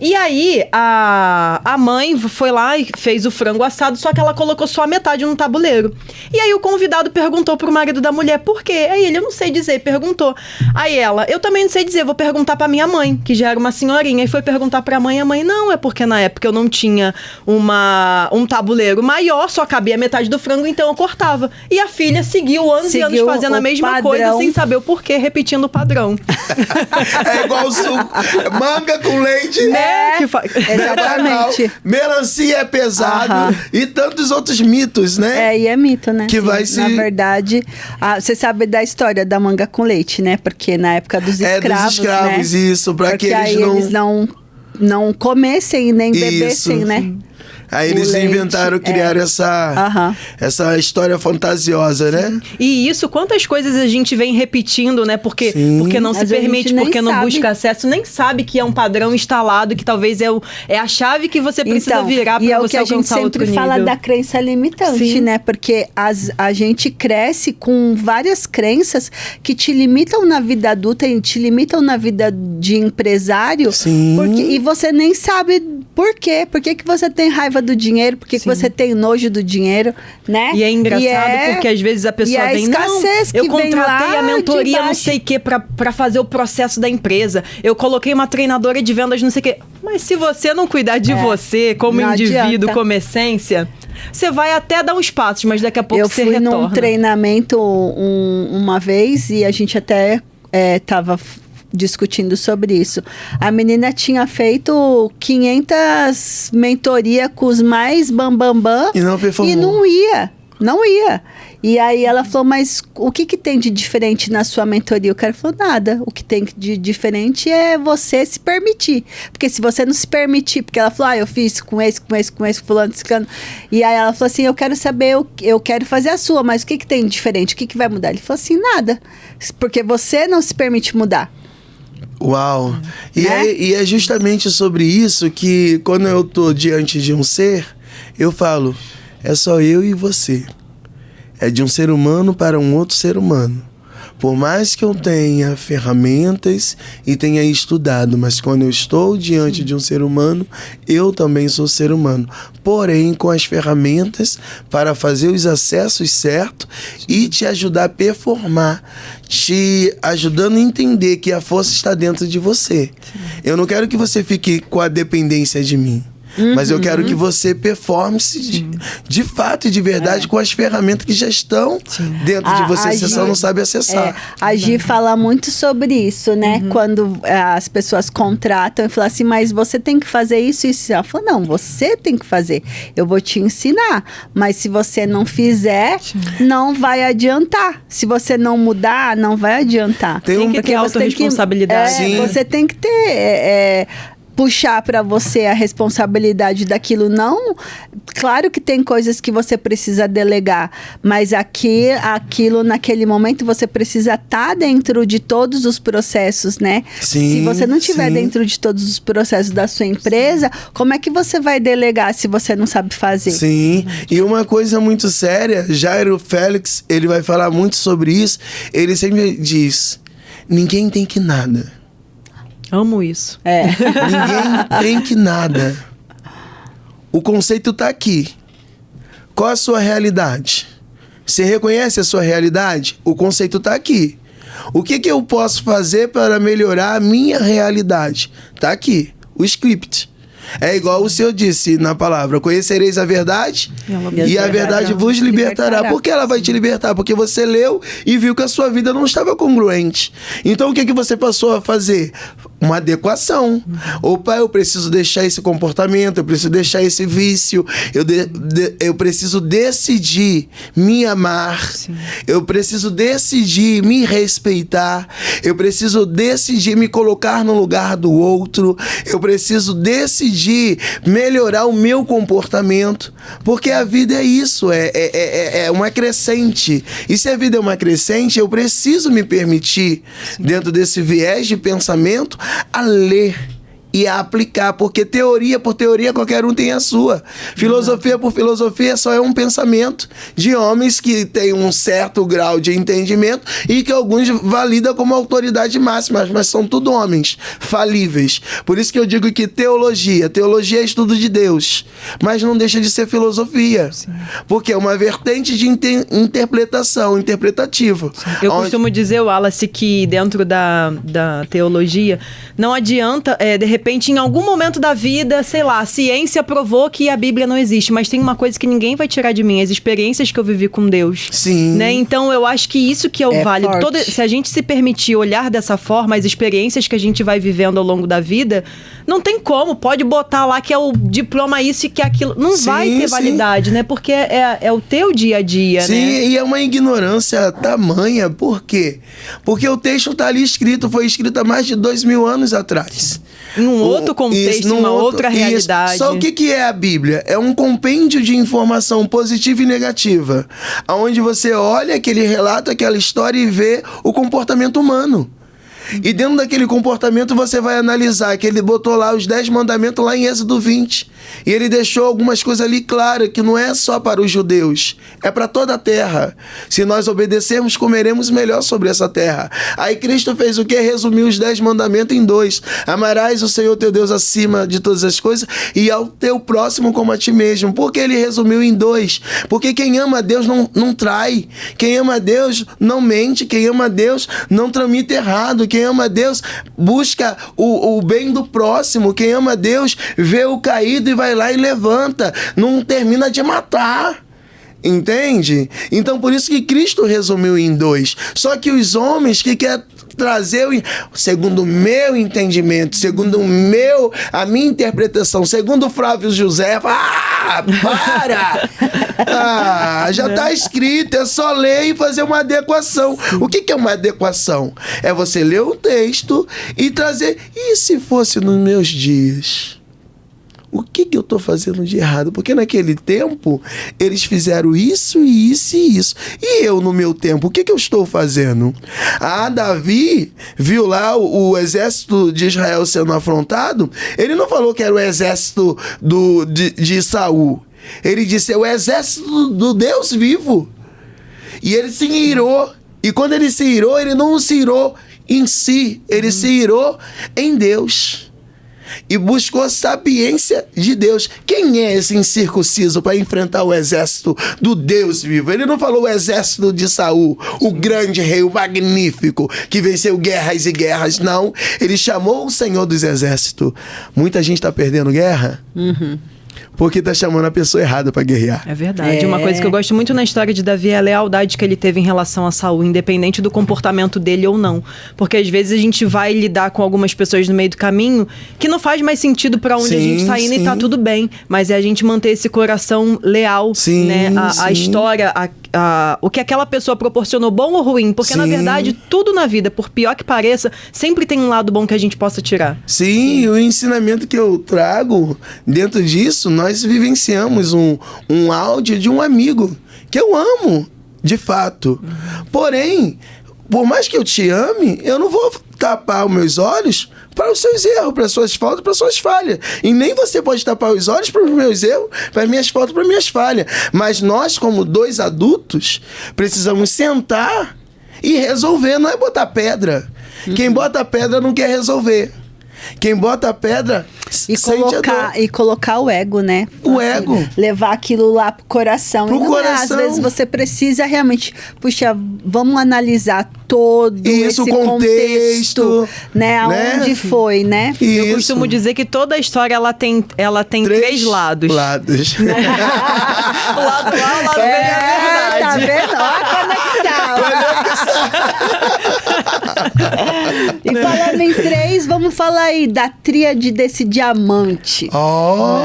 E aí, a mãe foi lá e fez o frango assado, só que ela colocou só a metade no tabuleiro. E aí o convidado perguntou pro marido da mulher por quê. Aí ele, eu não sei dizer, perguntou. Aí ela, eu também não sei dizer, vou perguntar pra minha mãe, que já era uma senhorinha. E foi perguntar pra mãe, a mãe, não, é porque na época eu não tinha um tabuleiro maior, só cabia metade do frango, então eu cortava. E a filha seguiu anos e anos fazendo a mesma coisa, sem saber o porquê, repetindo o padrão. É igual o suco, manga com leite, exatamente. Melancia é pesado e tantos outros mitos, né? E é mito, né? Que vai se... Na verdade, você sabe da história da manga com leite, né? Porque na época dos escravos, dos escravos, né? Isso, para que eles não comessem nem bebessem, né? Aí eles inventaram, criaram essa história fantasiosa, né? E isso, quantas coisas a gente vem repetindo, né? Porque não se permite, porque não busca acesso, nem sabe que é um padrão instalado, que talvez é a chave que você precisa virar para você alcançar outro nível. E é o que a gente sempre fala da crença limitante, né? Porque a gente cresce com várias crenças que te limitam na vida adulta e te limitam na vida de empresário. E você nem sabe por quê. Por que você tem raiva do dinheiro, porque que você tem nojo do dinheiro, né? E é engraçado porque às vezes a pessoa vem, não, eu contratei a mentoria não sei o que pra fazer o processo da empresa, eu coloquei uma treinadora de vendas não sei o que, mas se você não cuidar de você como indivíduo, como essência, você vai até dar uns passos, mas daqui a pouco você retorna. Eu fui num treinamento uma vez e a gente até tava discutindo sobre isso. A menina tinha feito 500 mentoria com os mais bambambam e não performou. E não ia. E aí ela falou, mas o que tem de diferente na sua mentoria? O cara falou, nada. O que tem de diferente é você se permitir. Porque se você não se permitir, porque ela falou, eu fiz com esse, fulano, ciclano. E aí ela falou assim, eu quero saber, eu quero fazer a sua, mas o que tem de diferente? O que vai mudar? Ele falou assim, nada. Porque você não se permite mudar. Uau! E é justamente sobre isso que, quando eu tô diante de um ser, eu falo, é só eu e você. É de um ser humano para um outro ser humano. Por mais que eu tenha ferramentas e tenha estudado, mas quando eu estou diante de um ser humano, eu também sou ser humano. Porém, com as ferramentas para fazer os acessos certos e te ajudar a performar, te ajudando a entender que a força está dentro de você. Eu não quero que você fique com a dependência de mim. Mas eu quero que você performe de fato e de verdade com as ferramentas que já estão dentro de você, você só não sabe acessar. A Gi fala muito sobre isso, né? Quando as pessoas contratam e falam assim, mas você tem que fazer isso e isso. Ela fala, não, você tem que fazer. Eu vou te ensinar. Mas se você não fizer, não vai adiantar. Se você não mudar, não vai adiantar. Tem que ter autorresponsabilidade. Você tem que ter... puxar para você a responsabilidade daquilo, não. Claro que tem coisas que você precisa delegar, mas aquilo naquele momento você precisa estar dentro de todos os processos, né? Se você não estiver dentro de todos os processos da sua empresa, como é que você vai delegar se você não sabe fazer? Sim, e uma coisa muito séria, Jairo Félix, ele vai falar muito sobre isso, ele sempre diz, ninguém tem que nada. Amo isso. Ninguém tem que nada. o conceito está aqui. Qual a sua realidade? Você reconhece a sua realidade? O conceito está aqui. O que eu posso fazer para melhorar a minha realidade? Está aqui, o script. É igual o Senhor disse na palavra: conhecereis a verdade e a verdade vos libertará. Por que ela vai te libertar? Porque você leu e viu que a sua vida não estava congruente. Então o que você passou a fazer? Uma adequação. Opa, eu preciso deixar esse comportamento, eu preciso deixar esse vício, eu preciso decidir me amar, eu preciso decidir me respeitar, eu preciso decidir me colocar no lugar do outro, eu preciso decidir melhorar o meu comportamento, porque a vida é isso, é uma crescente. E se a vida é uma crescente, eu preciso me permitir, dentro desse viés de pensamento, a ler e a aplicar, porque teoria por teoria qualquer um tem a sua. Filosofia por filosofia só é um pensamento de homens que têm um certo grau de entendimento e que alguns validam como autoridade máxima, mas são tudo homens falíveis. Por isso que eu digo que teologia é estudo de Deus, mas não deixa de ser filosofia. Sim. Porque é uma vertente de interpretação, interpretativa. Eu costumo dizer, Wallace, que dentro da teologia não adianta, de repente, em algum momento da vida, sei lá, a ciência provou que a Bíblia não existe, mas tem uma coisa que ninguém vai tirar de mim: as experiências que eu vivi com Deus. Sim. Né? Então, eu acho que isso que é o válido. Se a gente se permitir olhar dessa forma, as experiências que a gente vai vivendo ao longo da vida, não tem como. Pode botar lá que é o diploma isso e que é aquilo. Não vai ter validade, né? Porque é o teu dia a dia, sim, né? E é uma ignorância tamanha. Por quê? Porque o texto está ali escrito, foi escrito há mais de 2000 anos atrás. Em um outro contexto, em uma outra realidade. Só o que é a Bíblia? É um compêndio de informação positiva e negativa, onde você olha aquele relato, aquela história e vê o comportamento humano. E dentro daquele comportamento você vai analisar que ele botou lá os 10 mandamentos lá em Êxodo 20. E ele deixou algumas coisas ali claras, que não é só para os judeus, é para toda a terra. Se nós obedecermos, comeremos melhor sobre essa terra. Aí Cristo fez o quê? Resumiu os 10 mandamentos em 2. Amarás o Senhor teu Deus acima de todas as coisas e ao teu próximo como a ti mesmo. Por que ele resumiu em 2? Porque quem ama a Deus não trai. Quem ama a Deus não mente. Quem ama a Deus não tramita errado. Quem ama a Deus busca o bem do próximo. Quem ama a Deus vê o caído e vai lá e levanta. Não termina de matar. Entende? Então por isso que Cristo resumiu em 2. Só que os homens que querem trazer, segundo o meu entendimento, segundo a minha interpretação, segundo o Flávio José, já está escrito, é só ler e fazer uma adequação. O que é uma adequação? É você ler o texto e trazer, e se fosse nos meus dias? O que eu estou fazendo de errado? Porque naquele tempo, eles fizeram isso. E eu, no meu tempo, o que eu estou fazendo? Davi viu lá o exército de Israel sendo afrontado. Ele não falou que era o exército de Saul. Ele disse, é o exército do Deus vivo. E ele se irou. E quando ele se irou, ele não se irou em si. Ele se irou em Deus. E buscou a sapiência de Deus. Quem é esse incircunciso para enfrentar o exército do Deus vivo? Ele não falou o exército de Saul, o grande rei, o magnífico, que venceu guerras e guerras. Não, ele chamou o Senhor dos exércitos. Muita gente está perdendo guerra. Porque tá chamando a pessoa errada para guerrear. É verdade. Uma coisa que eu gosto muito na história de Davi é a lealdade que ele teve em relação a Saul, independente do comportamento dele ou não. Porque às vezes a gente vai lidar com algumas pessoas no meio do caminho que não faz mais sentido para onde a gente tá indo e tá tudo bem. Mas é a gente manter esse coração leal, né? A história, o que aquela pessoa proporcionou, bom ou ruim. Porque na verdade, tudo na vida, por pior que pareça, sempre tem um lado bom que a gente possa tirar. Sim, o ensinamento que eu trago dentro disso, nós vivenciamos um áudio de um amigo que eu amo, de fato. Porém, por mais que eu te ame, eu não vou tapar os meus olhos para os seus erros, para as suas faltas, para as suas falhas. E nem você pode tapar os olhos para os meus erros, para as minhas faltas, para as minhas falhas. Mas nós, como 2 adultos, precisamos sentar e resolver, não é botar pedra. Quem bota pedra não quer resolver. Quem bota pedra E colocar o ego, né? O ego. Levar aquilo lá pro coração. Pro coração. Às vezes você precisa realmente, puxa, vamos analisar todo esse contexto, né? Aonde foi, né? Isso. Eu costumo dizer que toda história ela tem três lados. O lado A, o lado B é a verdade. Tá vendo? Olha a conexão. E falando em três, vamos falar aí da tríade desse diamante.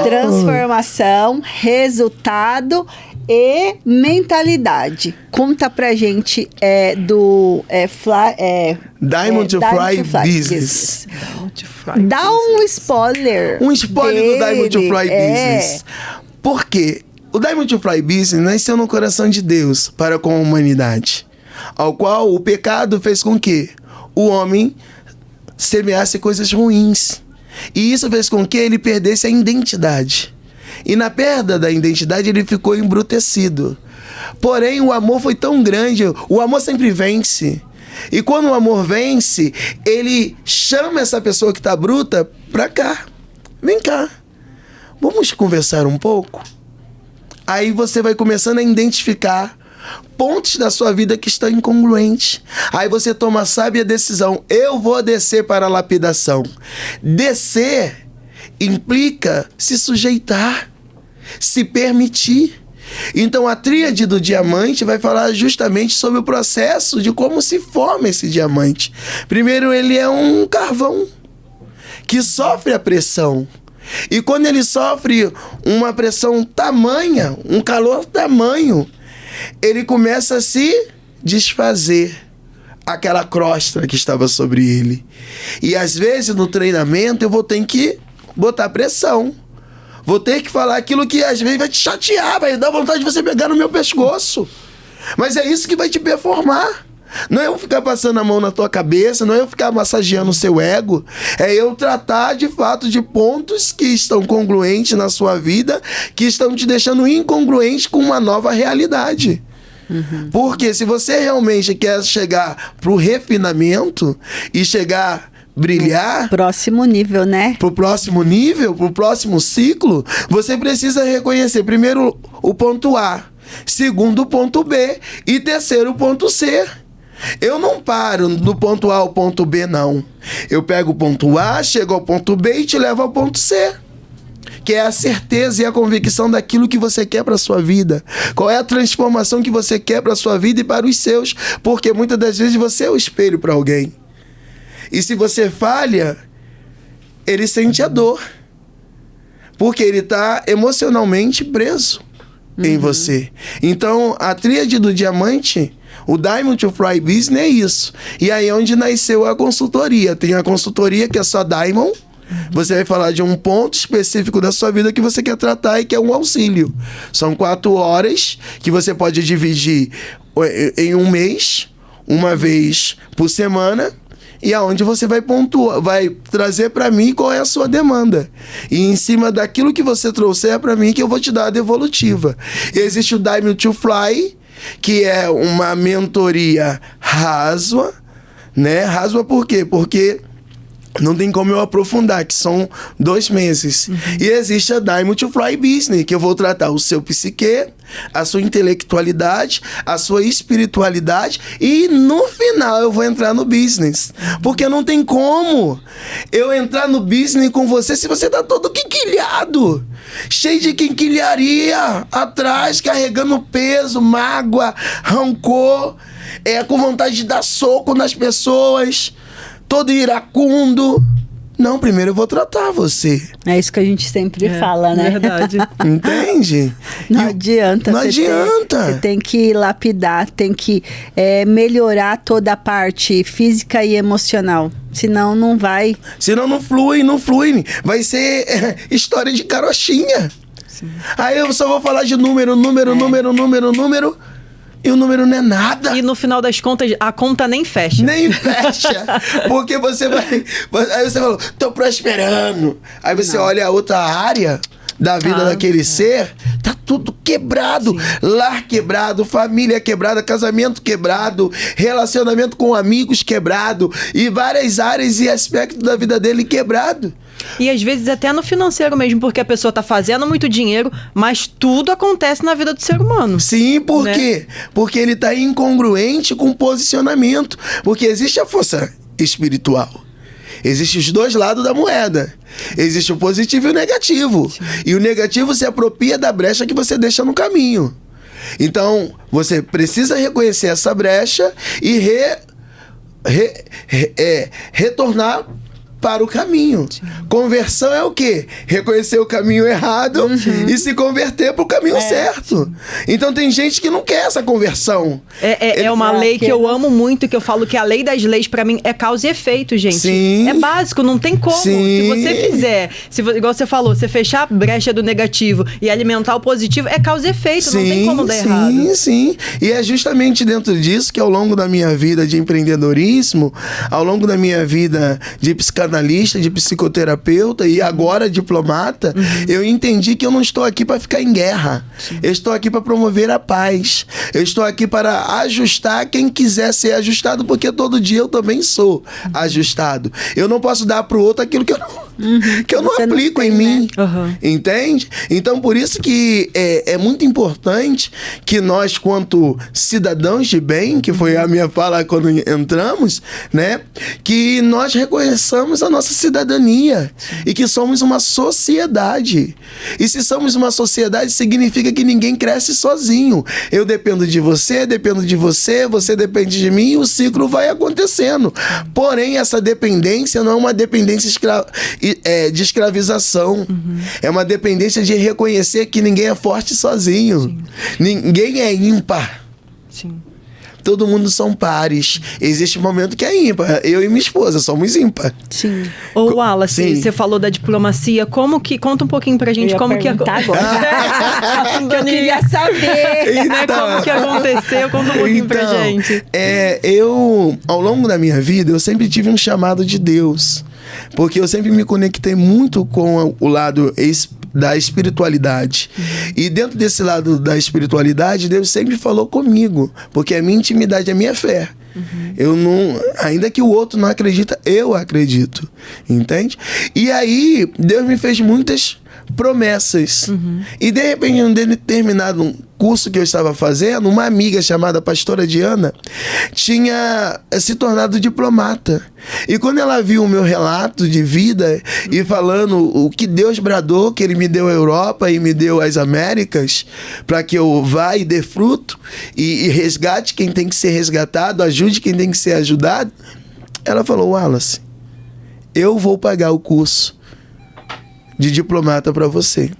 Transformação, resultado e mentalidade. Conta pra gente Diamond to Fly Business. Dá um spoiler. Um spoiler do Diamond to Fly Business. Por quê? O Diamond to Fly Business nasceu no coração de Deus para com a humanidade, ao qual o pecado fez com que o homem semeasse coisas ruins. E isso fez com que ele perdesse a identidade. E na perda da identidade ele ficou embrutecido. Porém, o amor foi tão grande, o amor sempre vence. E quando o amor vence, ele chama essa pessoa que está bruta pra cá. Vem cá, vamos conversar um pouco? Aí você vai começando a identificar pontos da sua vida que estão incongruentes. Aí você toma a sábia decisão: eu vou descer para a lapidação. Descer implica se sujeitar, se permitir. Então a tríade do diamante vai falar justamente sobre o processo de como se forma esse diamante. Primeiro, ele é um carvão que sofre a pressão. E quando ele sofre uma pressão tamanha, um calor tamanho, ele começa a se desfazer, aquela crosta que estava sobre ele. E às vezes no treinamento eu vou ter que botar pressão. Vou ter que falar aquilo que às vezes vai te chatear, vai dar vontade de você pegar no meu pescoço. Mas é isso que vai te performar. Não é eu ficar passando a mão na tua cabeça, não é eu ficar massageando o seu ego. É eu tratar de fato de pontos que estão congruentes na sua vida, que estão te deixando incongruente com uma nova realidade. Porque se você realmente quer chegar pro refinamento e chegar brilhar, próximo nível, né? Pro próximo nível, pro próximo ciclo, você precisa reconhecer primeiro o ponto A, segundo o ponto B e terceiro o ponto C. Eu não paro do ponto A ao ponto B, não. Eu pego o ponto A, chego ao ponto B e te levo ao ponto C, que é a certeza e a convicção daquilo que você quer para sua vida. Qual é a transformação que você quer para sua vida e para os seus? Porque muitas das vezes você é o espelho para alguém. E se você falha, ele sente a dor. Porque ele está emocionalmente preso em você. Então, a tríade do diamante, o Diamond to Fly Business é isso. E aí é onde nasceu a consultoria. Tem a consultoria que é só Diamond. Você vai falar de um ponto específico da sua vida que você quer tratar e que é um auxílio. São 4 horas que você pode dividir em um mês, uma vez por semana. E aonde você vai pontuar, vai trazer para mim qual é a sua demanda. E em cima daquilo que você trouxer para mim que eu vou te dar a devolutiva. E existe o Diamond to Fly, que é uma mentoria rásua, né? Rásua por quê? Porque não tem como eu aprofundar, que são 2 meses. E existe a Diamond to Fly Business, que eu vou tratar o seu psique, a sua intelectualidade, a sua espiritualidade e no final eu vou entrar no business. Porque não tem como eu entrar no business com você se você tá todo quinquilhado, cheio de quinquilharia atrás, carregando peso, mágoa, rancor, com vontade de dar soco nas pessoas, todo iracundo. Não, primeiro eu vou tratar você. É isso que a gente sempre fala, né? Verdade. Entende? Não adianta. Não adianta. Você tem que lapidar, tem que melhorar toda a parte física e emocional. Senão não vai. Senão não flui. Vai ser história de carochinha. Sim. Aí eu só vou falar de número. E o número não é nada. E no final das contas, a conta nem fecha. Nem fecha. Porque Aí você falou, tô prosperando. Aí você olha a outra área, da vida daquele ser, tá tudo quebrado. Sim. Lar quebrado, família quebrada, casamento quebrado, relacionamento com amigos quebrado e várias áreas e aspectos da vida dele quebrado. E às vezes até no financeiro mesmo, porque a pessoa tá fazendo muito dinheiro, mas tudo acontece na vida do ser humano. Sim, por Né? quê? Porque ele tá incongruente com o posicionamento. Porque existe a força espiritual. Existem os dois lados da moeda. Existe o positivo e o negativo. Sim. E o negativo se apropria da brecha que você deixa no caminho. Então, você precisa reconhecer essa brecha e retornar para o caminho. Sim. Conversão é o quê? Reconhecer o caminho errado e se converter para o caminho certo. Então tem gente que não quer essa conversão. É uma lei que eu amo muito, que eu falo que a lei das leis pra mim é causa e efeito, gente. Sim. É básico, não tem como. Sim. Se você fizer, igual você falou, você fechar a brecha do negativo e alimentar o positivo, é causa e efeito, não tem como dar errado. Sim. E é justamente dentro disso que ao longo da minha vida de empreendedorismo, ao longo da minha vida de psicanalista, de psicoterapeuta e agora diplomata, eu entendi que eu não estou aqui para ficar em guerra. Sim. Eu estou aqui para promover a paz. Eu estou aqui para ajustar quem quiser ser ajustado, porque todo dia eu também sou ajustado. Eu não posso dar para o outro aquilo que eu não aplico em mim. Entende? Então, por isso que é muito importante que nós, quanto cidadãos de bem, que foi a minha fala quando entramos, né? Que nós reconheçamos a nossa cidadania. Sim. E que somos uma sociedade. E se somos uma sociedade, significa que ninguém cresce sozinho. Eu dependo de você depende de mim e o ciclo vai acontecendo. Porém, essa dependência não é uma dependência de escravização. É uma dependência de reconhecer que ninguém é forte sozinho. Sim. Ninguém é ímpar. Sim. Todo mundo são pares. Existe um momento que é ímpar. Eu e minha esposa somos ímpar. Sim. Ô, Wallace, você falou da diplomacia. Conta um pouquinho pra gente como que agora. Que eu queria saber. Então, como que aconteceu? Conta um pouquinho pra gente. Eu, ao longo da minha vida, eu sempre tive um chamado de Deus. Porque eu sempre me conectei muito com o lado da espiritualidade. E dentro desse lado da espiritualidade, Deus sempre falou comigo. Porque a minha intimidade é a minha fé. Eu não, ainda que o outro não acredita, eu acredito. Entende? E aí, Deus me fez muitas promessas. E de repente, em um determinado curso que eu estava fazendo, uma amiga chamada Pastora Diana tinha se tornado diplomata. E quando ela viu o meu relato de vida e falando o que Deus bradou, que Ele me deu a Europa e me deu as Américas, para que eu vá e dê fruto e resgate quem tem que ser resgatado, ajude quem tem que ser ajudado, ela falou: Wallace, eu vou pagar o curso de diplomata para você.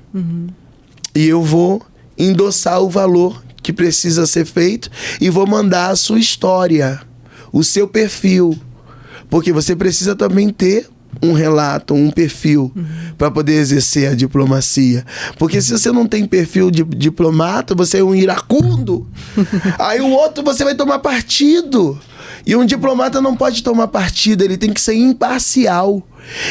E eu vou endossar o valor que precisa ser feito e vou mandar a sua história, o seu perfil, porque você precisa também ter um relato, um perfil para poder exercer a diplomacia. Porque se você não tem perfil de diplomata, você é um iracundo. Aí o outro você vai tomar partido. E um diplomata não pode tomar partido, ele tem que ser imparcial.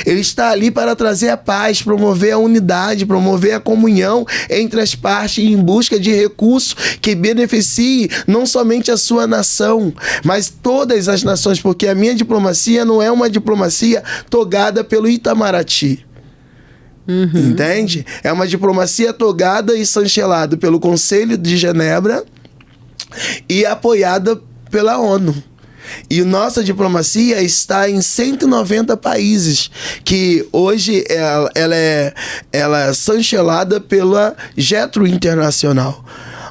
Ele está ali para trazer a paz, promover a unidade, promover a comunhão entre as partes em busca de recursos que beneficiem não somente a sua nação, mas todas as nações, porque a minha diplomacia não é uma diplomacia togada pelo Itamaraty. Entende? É uma diplomacia togada e chancelada pelo Conselho de Genebra e apoiada pela ONU. E nossa diplomacia está em 190 países, que hoje ela é chancelada pela Getro Internacional,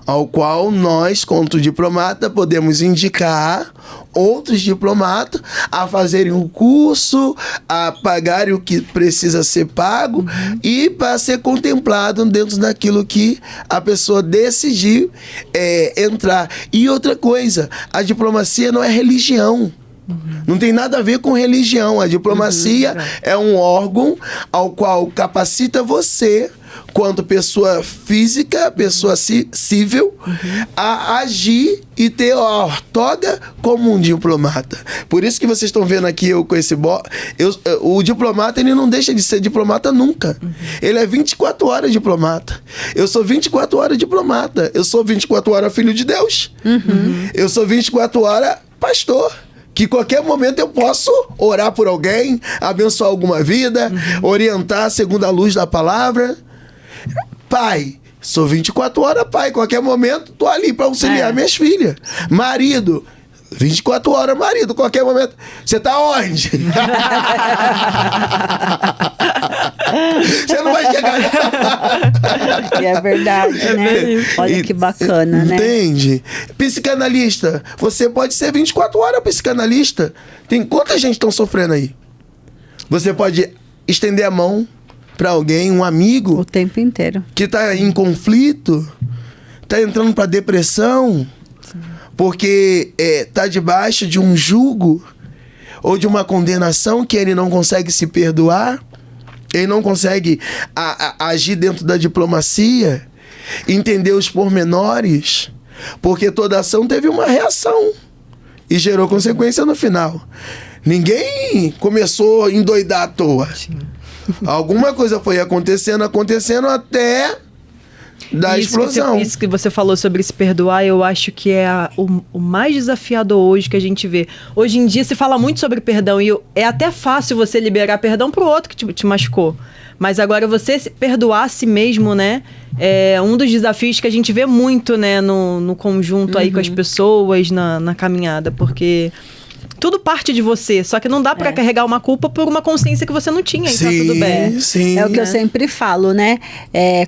ao qual nós, quanto diplomata, podemos indicar outros diplomatas a fazerem o curso, a pagarem o que precisa ser pago e para ser contemplado dentro daquilo que a pessoa decidir entrar. E outra coisa, a diplomacia não é religião. Não tem nada a ver com religião. A diplomacia é um órgão ao qual capacita você, quanto pessoa física, pessoa civil, a agir e ter a ortoga como um diplomata. Por isso que vocês estão vendo aqui eu com esse... o diplomata, ele não deixa de ser diplomata nunca. Ele é 24 horas diplomata. Eu sou 24 horas diplomata. Eu sou 24 horas filho de Deus. Eu sou 24 horas pastor. Que qualquer momento eu posso orar por alguém, abençoar alguma vida, orientar segundo a luz da palavra. Pai, sou 24 horas pai, qualquer momento tô ali para auxiliar minhas filhas. Marido, 24 horas marido, qualquer momento. Você tá onde? Você não vai chegar. E é verdade, né? Olha que bacana, né? Entende? Psicanalista, você pode ser 24 horas psicanalista. Tem quanta gente estão sofrendo aí? Você pode estender a mão para alguém, um amigo, o tempo inteiro, que tá em conflito, tá entrando para depressão, porque tá debaixo de um jugo ou de uma condenação que ele não consegue se perdoar, ele não consegue agir dentro da diplomacia, entender os pormenores, porque toda ação teve uma reação e gerou consequência no final. Ninguém começou a endoidar à toa. Sim. Alguma coisa foi acontecendo até da explosão. Isso que você falou sobre se perdoar, eu acho que é o mais desafiador hoje que a gente vê. Hoje em dia se fala muito sobre perdão e é até fácil você liberar perdão pro outro que te machucou. Mas agora você se perdoar a si mesmo, né? É um dos desafios que a gente vê muito, né? No conjunto aí com as pessoas, na caminhada. Porque tudo parte de você, só que não dá pra carregar uma culpa por uma consciência que você não tinha, e tá tudo bem. Sim. É o que eu sempre falo, né?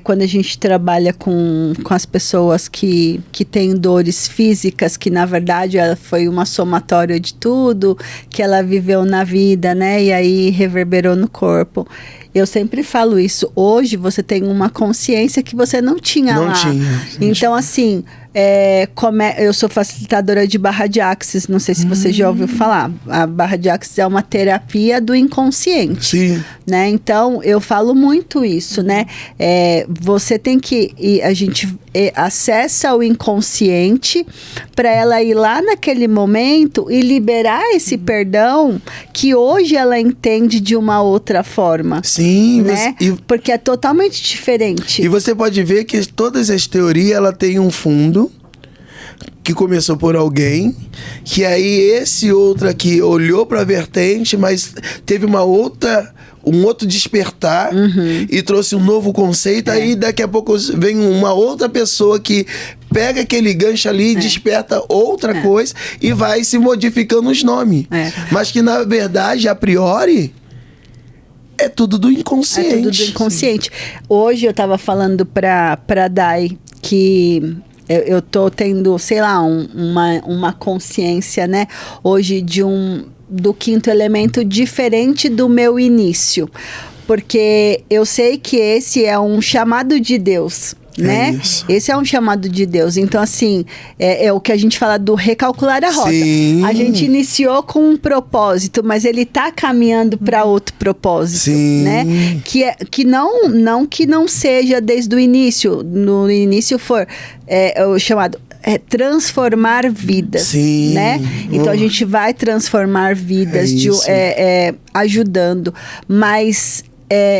Quando a gente trabalha com as pessoas que têm dores físicas, que na verdade ela foi uma somatória de tudo que ela viveu na vida, né? E aí reverberou no corpo. Eu sempre falo isso. Hoje você tem uma consciência que você não tinha lá. Então, assim, eu sou facilitadora de barra de Axis. Não sei se você já ouviu falar. A barra de Axis é uma terapia do inconsciente. Sim. Né? Então, eu falo muito isso, né? Você tem que... a gente acessa o inconsciente para ela ir lá naquele momento e liberar esse perdão que hoje ela entende de uma outra forma. Sim, né? Porque é totalmente diferente. E você pode ver que todas as teorias ela tem um fundo que começou por alguém, que aí esse outro aqui olhou para a vertente, mas teve um outro despertar e trouxe um novo conceito. Aí daqui a pouco vem uma outra pessoa que pega aquele gancho ali e desperta outra coisa e vai se modificando os nomes. Mas que na verdade, a priori, é tudo do inconsciente. É tudo do inconsciente. Hoje eu tava falando pra Dai que eu tô tendo, sei lá, uma consciência, né? Hoje do quinto elemento diferente do meu início. Porque eu sei que esse é um chamado de Deus. Né? Esse é um chamado de Deus. Então, assim, é o que a gente fala do recalcular a rota. Sim. A gente iniciou com um propósito, mas ele tá caminhando para outro propósito. Sim. Né? Que não seja desde o início. No início for o chamado transformar vidas. Sim. Né? Então a gente vai transformar vidas ajudando, mas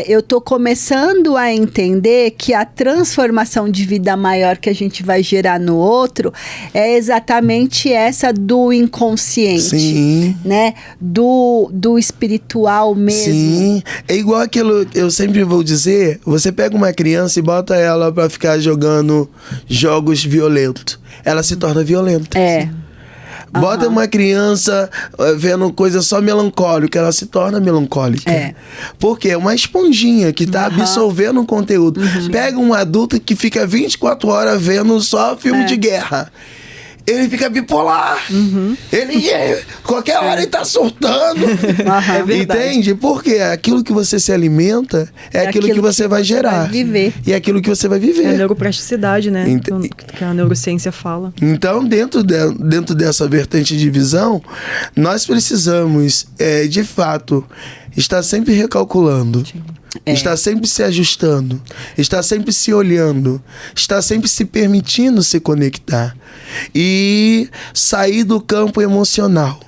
eu tô começando a entender que a transformação de vida maior que a gente vai gerar no outro é exatamente essa do inconsciente. Sim. Né? Do espiritual mesmo. Sim. É igual aquilo, eu sempre vou dizer, você pega uma criança e bota ela pra ficar jogando jogos violentos. Ela se torna violenta. Bota uma criança vendo coisa só melancólica, ela se torna melancólica. Porque é uma esponjinha que tá absorvendo o conteúdo. Pega um adulto que fica 24 horas vendo só filme de guerra. ele fica bipolar. Ele qualquer hora ele tá surtando. É verdade. Entende? Porque aquilo que você se alimenta é aquilo que você vai gerar. vai viver. E é aquilo que você vai É a viver. neuroplasticidade, né? Que a neurociência fala. Então, dentro dessa vertente de visão, nós precisamos, de fato, estar sempre recalculando. Está sempre se ajustando, está sempre se olhando, está sempre se permitindo se conectar e sair do campo emocional,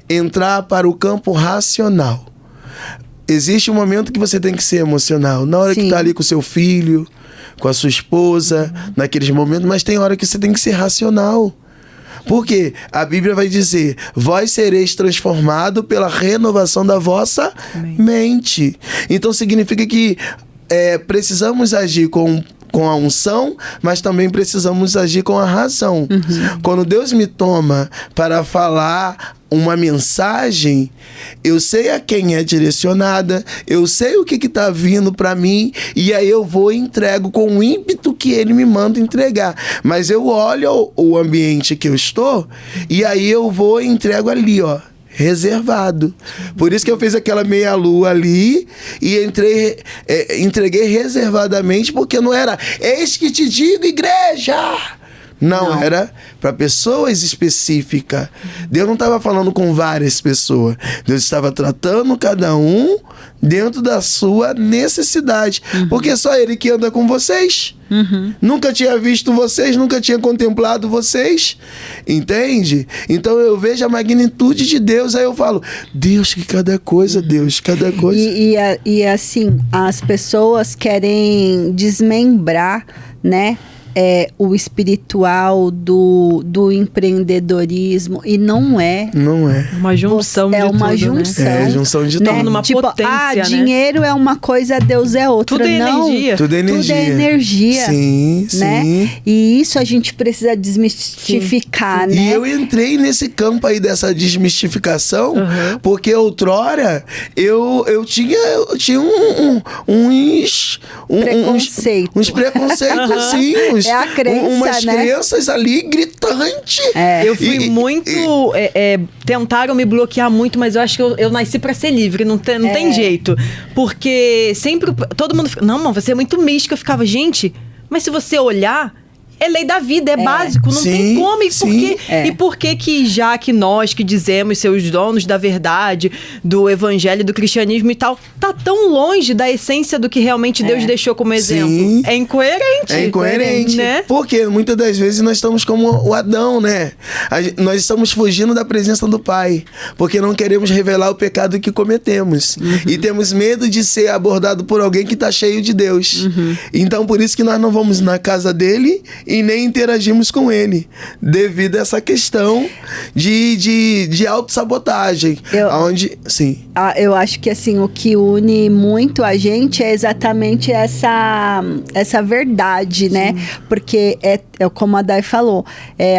entrar para o campo racional. Existe um momento que você tem que ser emocional, na hora que está ali com o seu filho, com a sua esposa, naqueles momentos, mas tem hora que você tem que ser racional. Porque a Bíblia vai dizer: vós sereis transformado pela renovação da vossa mente. Então significa que precisamos agir com a unção, mas também precisamos agir com a razão. Quando Deus me toma para falar uma mensagem, eu sei a quem é direcionada, eu sei o que está vindo para mim, e aí eu vou e entrego com o ímpeto que ele me manda entregar. Mas eu olho o ambiente que eu estou, e aí eu vou e entrego ali, ó, reservado. Por isso que eu fiz aquela meia-lua ali e entreguei reservadamente, porque não era eis que te digo, igreja. Não, era para pessoas específicas. Deus não estava falando com várias pessoas. Deus estava tratando cada um dentro da sua necessidade. Porque é só Ele que anda com vocês. Nunca tinha visto vocês, nunca tinha contemplado vocês. Entende? Então eu vejo a magnitude de Deus. Aí eu falo: Deus, que cada coisa, Deus, cada coisa. E assim, as pessoas querem desmembrar, né? O espiritual do empreendedorismo, e não é. Não é. Uma junção de tudo, uma junção. né? Junção de né? tudo. Uma potência, né? Dinheiro é uma coisa, Deus é outra. Tudo é não, energia. Tudo é energia. Tudo é energia. Sim, né? sim. E isso a gente precisa desmistificar, né? E eu entrei nesse campo aí dessa desmistificação, porque outrora eu tinha uns preconceitos assim, a crença, umas né? crianças ali gritantes. Eu fui muito... tentaram me bloquear muito, mas eu acho que eu nasci pra ser livre, não tem jeito. Porque sempre todo mundo... Não, mano, você é muito mística. Eu ficava, gente, mas se você olhar... É lei da vida, é básico, não tem como. E por que já que nós que dizemos ser os donos da verdade, do evangelho, do cristianismo e tal, tá tão longe da essência do que realmente Deus deixou como exemplo? Sim. É incoerente. É incoerente, né? Porque muitas das vezes nós estamos como o Adão, né? Nós estamos fugindo da presença do Pai, porque não queremos revelar o pecado que cometemos. E temos medo de ser abordado por alguém que está cheio de Deus. Então, por isso que nós não vamos na casa dele e nem interagimos com ele, devido a essa questão de autossabotagem. Eu acho que assim, o que une muito a gente é exatamente essa verdade, né? Porque é como a Day falou,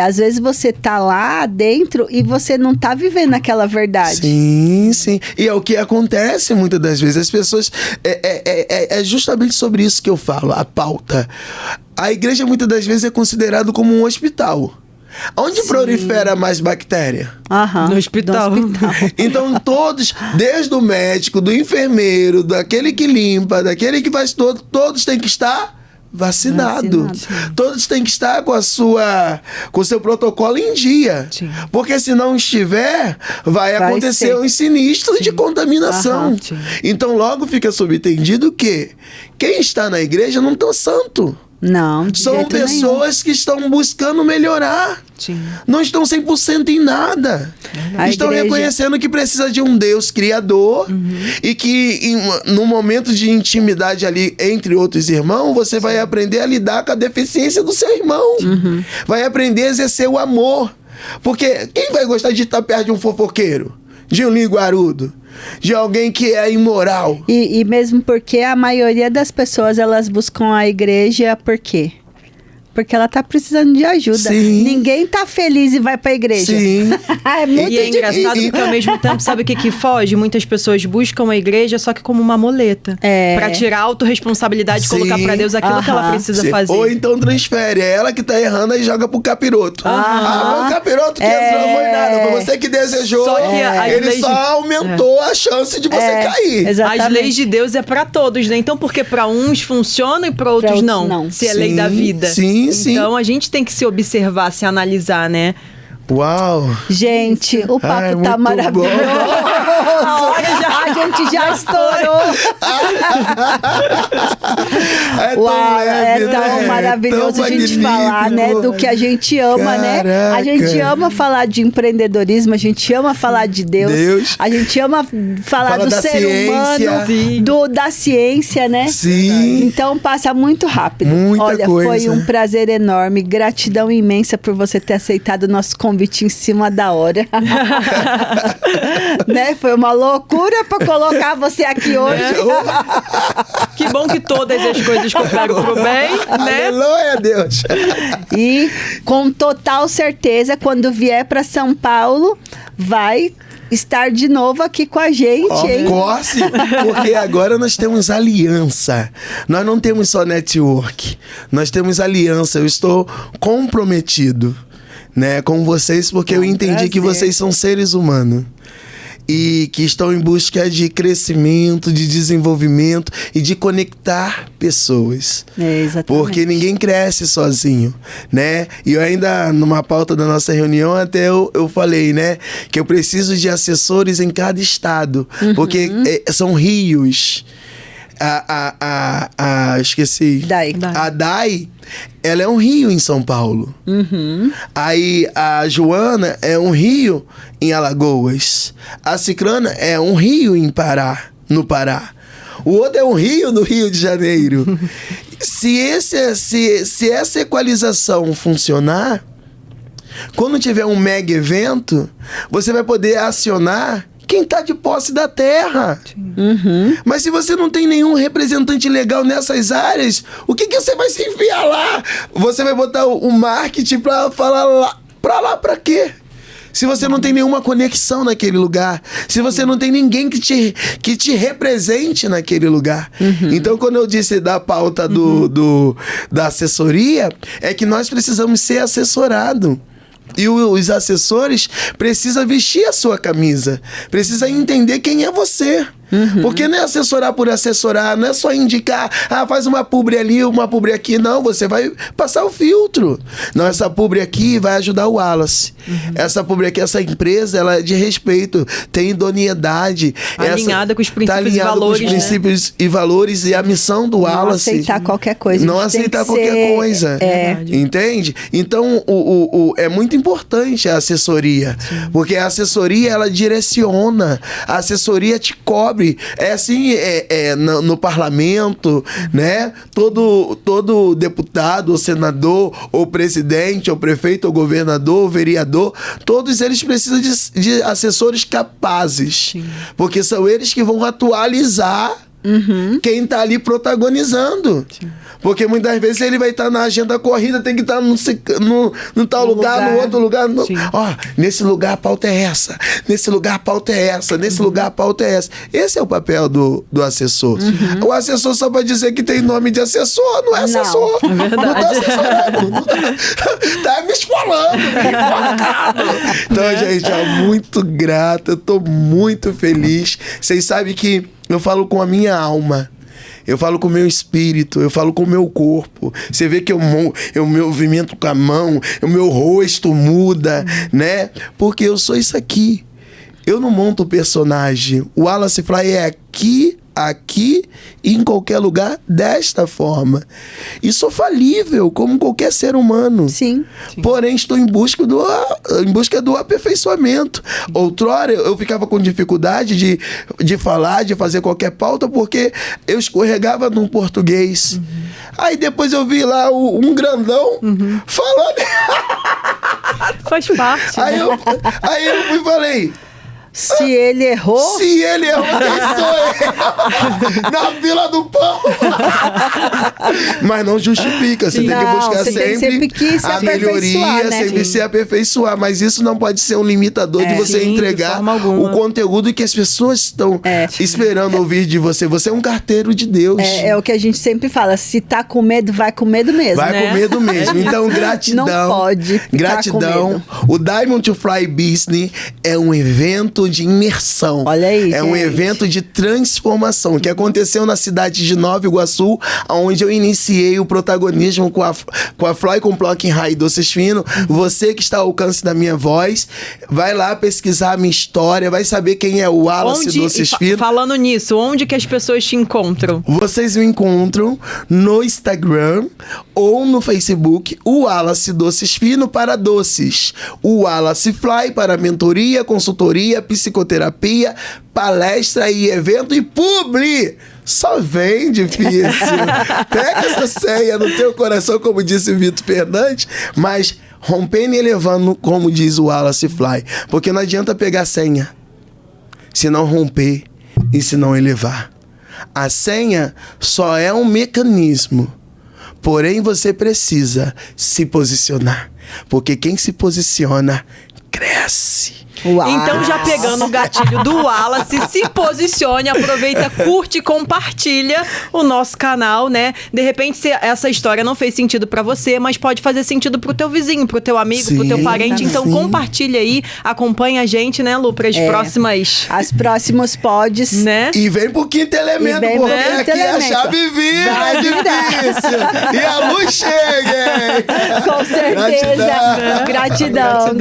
às vezes você tá lá dentro e você não tá vivendo aquela verdade. Sim. E é o que acontece muitas das vezes. As pessoas... É justamente sobre isso que eu falo, a pauta. A igreja muitas das vezes é considerado como um hospital. Onde prolifera mais bactéria? No hospital. Então todos, desde o médico, do enfermeiro, daquele que limpa, daquele que faz todos têm que estar vacinados. Todos têm que estar com o seu protocolo em dia. Porque se não estiver, vai acontecer um sinistro de contaminação. Então logo fica subentendido que quem está na igreja não está santo. Não, são pessoas que estão buscando melhorar. Não estão 100% em nada. Estão reconhecendo que precisa de um Deus criador e que no momento de intimidade ali entre outros irmãos, você vai aprender a lidar com a deficiência do seu irmão. Vai aprender a exercer o amor. Porque quem vai gostar de estar perto de um fofoqueiro? De um linguarudo? De alguém que é imoral? E mesmo porque a maioria das pessoas, elas buscam a igreja por quê? Porque ela tá precisando de ajuda. Sim. Ninguém tá feliz e vai pra igreja. Sim. É muito E é engraçado E- porque ao mesmo tempo, sabe o que foge? Muitas pessoas buscam a igreja só que como uma muleta. É. Pra tirar a autorresponsabilidade e Sim. colocar pra Deus aquilo que ela Aham. precisa Sim. fazer. Ou então transfere. É ela que tá errando e joga pro capiroto. Aham. Foi o capiroto que entrou, não foi nada. Foi você que desejou. Só que as Ele leis só de- aumentou a chance de você cair. Exatamente. As leis de Deus é pra todos, né? Então, porque pra uns funciona e pra outros, outros não. não. Se é lei da vida. Sim, sim. Então, a gente tem que se observar, se analisar, né? Uau. Gente, o papo Ai, tá muito maravilhoso. bom. A gente já estourou. É tão Uau, leve, é tão né? maravilhoso Tão a gente falar, né, magnífico. do que a gente ama, né? A Caraca. gente ama falar de empreendedorismo, a gente ama falar de Deus. A gente ama falar Fala do da ser ciência. humano, Sim. da ciência, né? Sim. Então passa muito rápido. Muita Olha, coisa. foi um prazer enorme, gratidão imensa por você ter aceitado o nosso convite em cima da hora. Né? Foi uma loucura para colocar você aqui hoje. Que bom que todas as coisas cooperam pro bem, né? Aleluia, Deus. E com total certeza, quando vier para São Paulo, vai estar de novo aqui com a gente, hein? Of course, porque agora nós temos aliança. Nós não temos só network. Nós temos aliança. Eu estou comprometido, né, com vocês, porque eu entendi prazer. que vocês são seres humanos. E que estão em busca de crescimento, de desenvolvimento e de conectar pessoas. É, exatamente. Porque ninguém cresce sozinho, né? E eu ainda, numa pauta da nossa reunião, até eu falei, né? Que eu preciso de assessores em cada estado. Porque são rios. Esqueci. Dai. A Dai, ela é um rio em São Paulo. Aí a Joana é um rio em Alagoas. A Cicrana é um rio no Pará. O outro é um rio no Rio de Janeiro. Se essa equalização funcionar, quando tiver um mega evento, você vai poder acionar quem está de posse da terra. Mas se você não tem nenhum representante legal nessas áreas, o que você vai se enfiar lá? Você vai botar o marketing para falar lá para quê? Se você não tem nenhuma conexão naquele lugar, se você não tem ninguém que te represente naquele lugar. Então, quando eu disse da pauta da assessoria, é que nós precisamos ser assessorados. E os assessores precisam vestir a sua camisa, precisam entender quem é você. Porque não é assessorar por assessorar, não é só indicar, faz uma publi ali, uma publi aqui. Não, você vai passar o filtro. Não, essa publi aqui vai ajudar o Wallace. Essa publi aqui, essa empresa, ela é de respeito, tem idoneidade. Alinhada com os princípios tá e alinhada valores, com os princípios e valores e a missão do Não Wallace. aceitar qualquer coisa. Não a gente tem aceitar que qualquer ser- coisa. Verdade. Entende? Então, é muito importante a assessoria. Porque a assessoria, ela direciona. A assessoria te cobre. É assim, no parlamento, né? Todo deputado, ou senador, ou presidente, ou prefeito, ou governador, ou vereador, todos eles precisam de assessores capazes. Porque são eles que vão atualizar quem tá ali protagonizando. Porque muitas vezes ele vai estar na agenda corrida, tem que estar no tal lugar, no outro lugar. Ó, nesse lugar a pauta é essa, nesse lugar a pauta é essa, nesse lugar a pauta é essa. Esse é o papel do assessor. O assessor só vai dizer que tem nome de assessor, não é assessor. É verdade. Não tá assessorando. Tá me esfolando, me empolgado. Então, gente, muito grato, eu tô muito feliz. Vocês sabem que eu falo com a minha alma. Eu falo com o meu espírito, eu falo com o meu corpo. Você vê que eu movimento com a mão, o meu rosto muda, né? Porque eu sou isso aqui. Eu não monto personagem. O Wallace Fly é aqui e em qualquer lugar desta forma. E sou falível, como qualquer ser humano. Sim. Porém, estou em busca do aperfeiçoamento. Outrora, eu ficava com dificuldade de falar, de fazer qualquer pauta, porque eu escorregava no português. Aí depois eu vi lá um grandão falando. Faz parte. Aí eu fui e falei... Se ele errou... Se ele errou, quem sou eu? Na fila do pão. Mas não justifica. Você tem que buscar sempre a melhoria, né? sempre se aperfeiçoar. Mas isso não pode ser um limitador de você entregar o conteúdo que as pessoas estão esperando ouvir de você. Você é um carteiro de Deus. É o que a gente sempre fala. Se tá com medo, vai com medo mesmo. Vai com medo mesmo. Então, gratidão. Não pode ficar gratidão. Com medo. O Diamond to Fly Business é um evento de imersão. Olha aí, um evento de transformação que aconteceu na cidade de Nova Iguaçu, onde eu iniciei o protagonismo com a Fly com Block High Doces Fino. Você que está ao alcance da minha voz, vai lá pesquisar a minha história, vai saber quem é o Wallace Doces Fino. Falando nisso, onde que as pessoas te encontram? Vocês me encontram no Instagram ou no Facebook, o Wallace Doces Fino para doces, o Wallace Fly para mentoria, consultoria, psicoterapia, palestra e evento e publi. Só vem difícil. Pega essa senha no teu coração, como disse o Vitor Fernandes, mas rompendo e elevando, como diz o Wallace Fly. Porque não adianta pegar senha se não romper e se não elevar. A senha só é um mecanismo. Porém, você precisa se posicionar. Porque quem se posiciona, cresce. Uau. Então, já pegando o gatilho do Wallace, se posicione, aproveita, curte e compartilha o nosso canal, né? De repente, se essa história não fez sentido pra você, mas pode fazer sentido pro teu vizinho, pro teu amigo, pro teu parente. Então, compartilha aí, acompanha a gente, né, Lu, para as próximos pods. Né? E vem pro quinto elemento, porque aqui a chave vira difícil. E a luz chega, hein? Com certeza. Gratidão.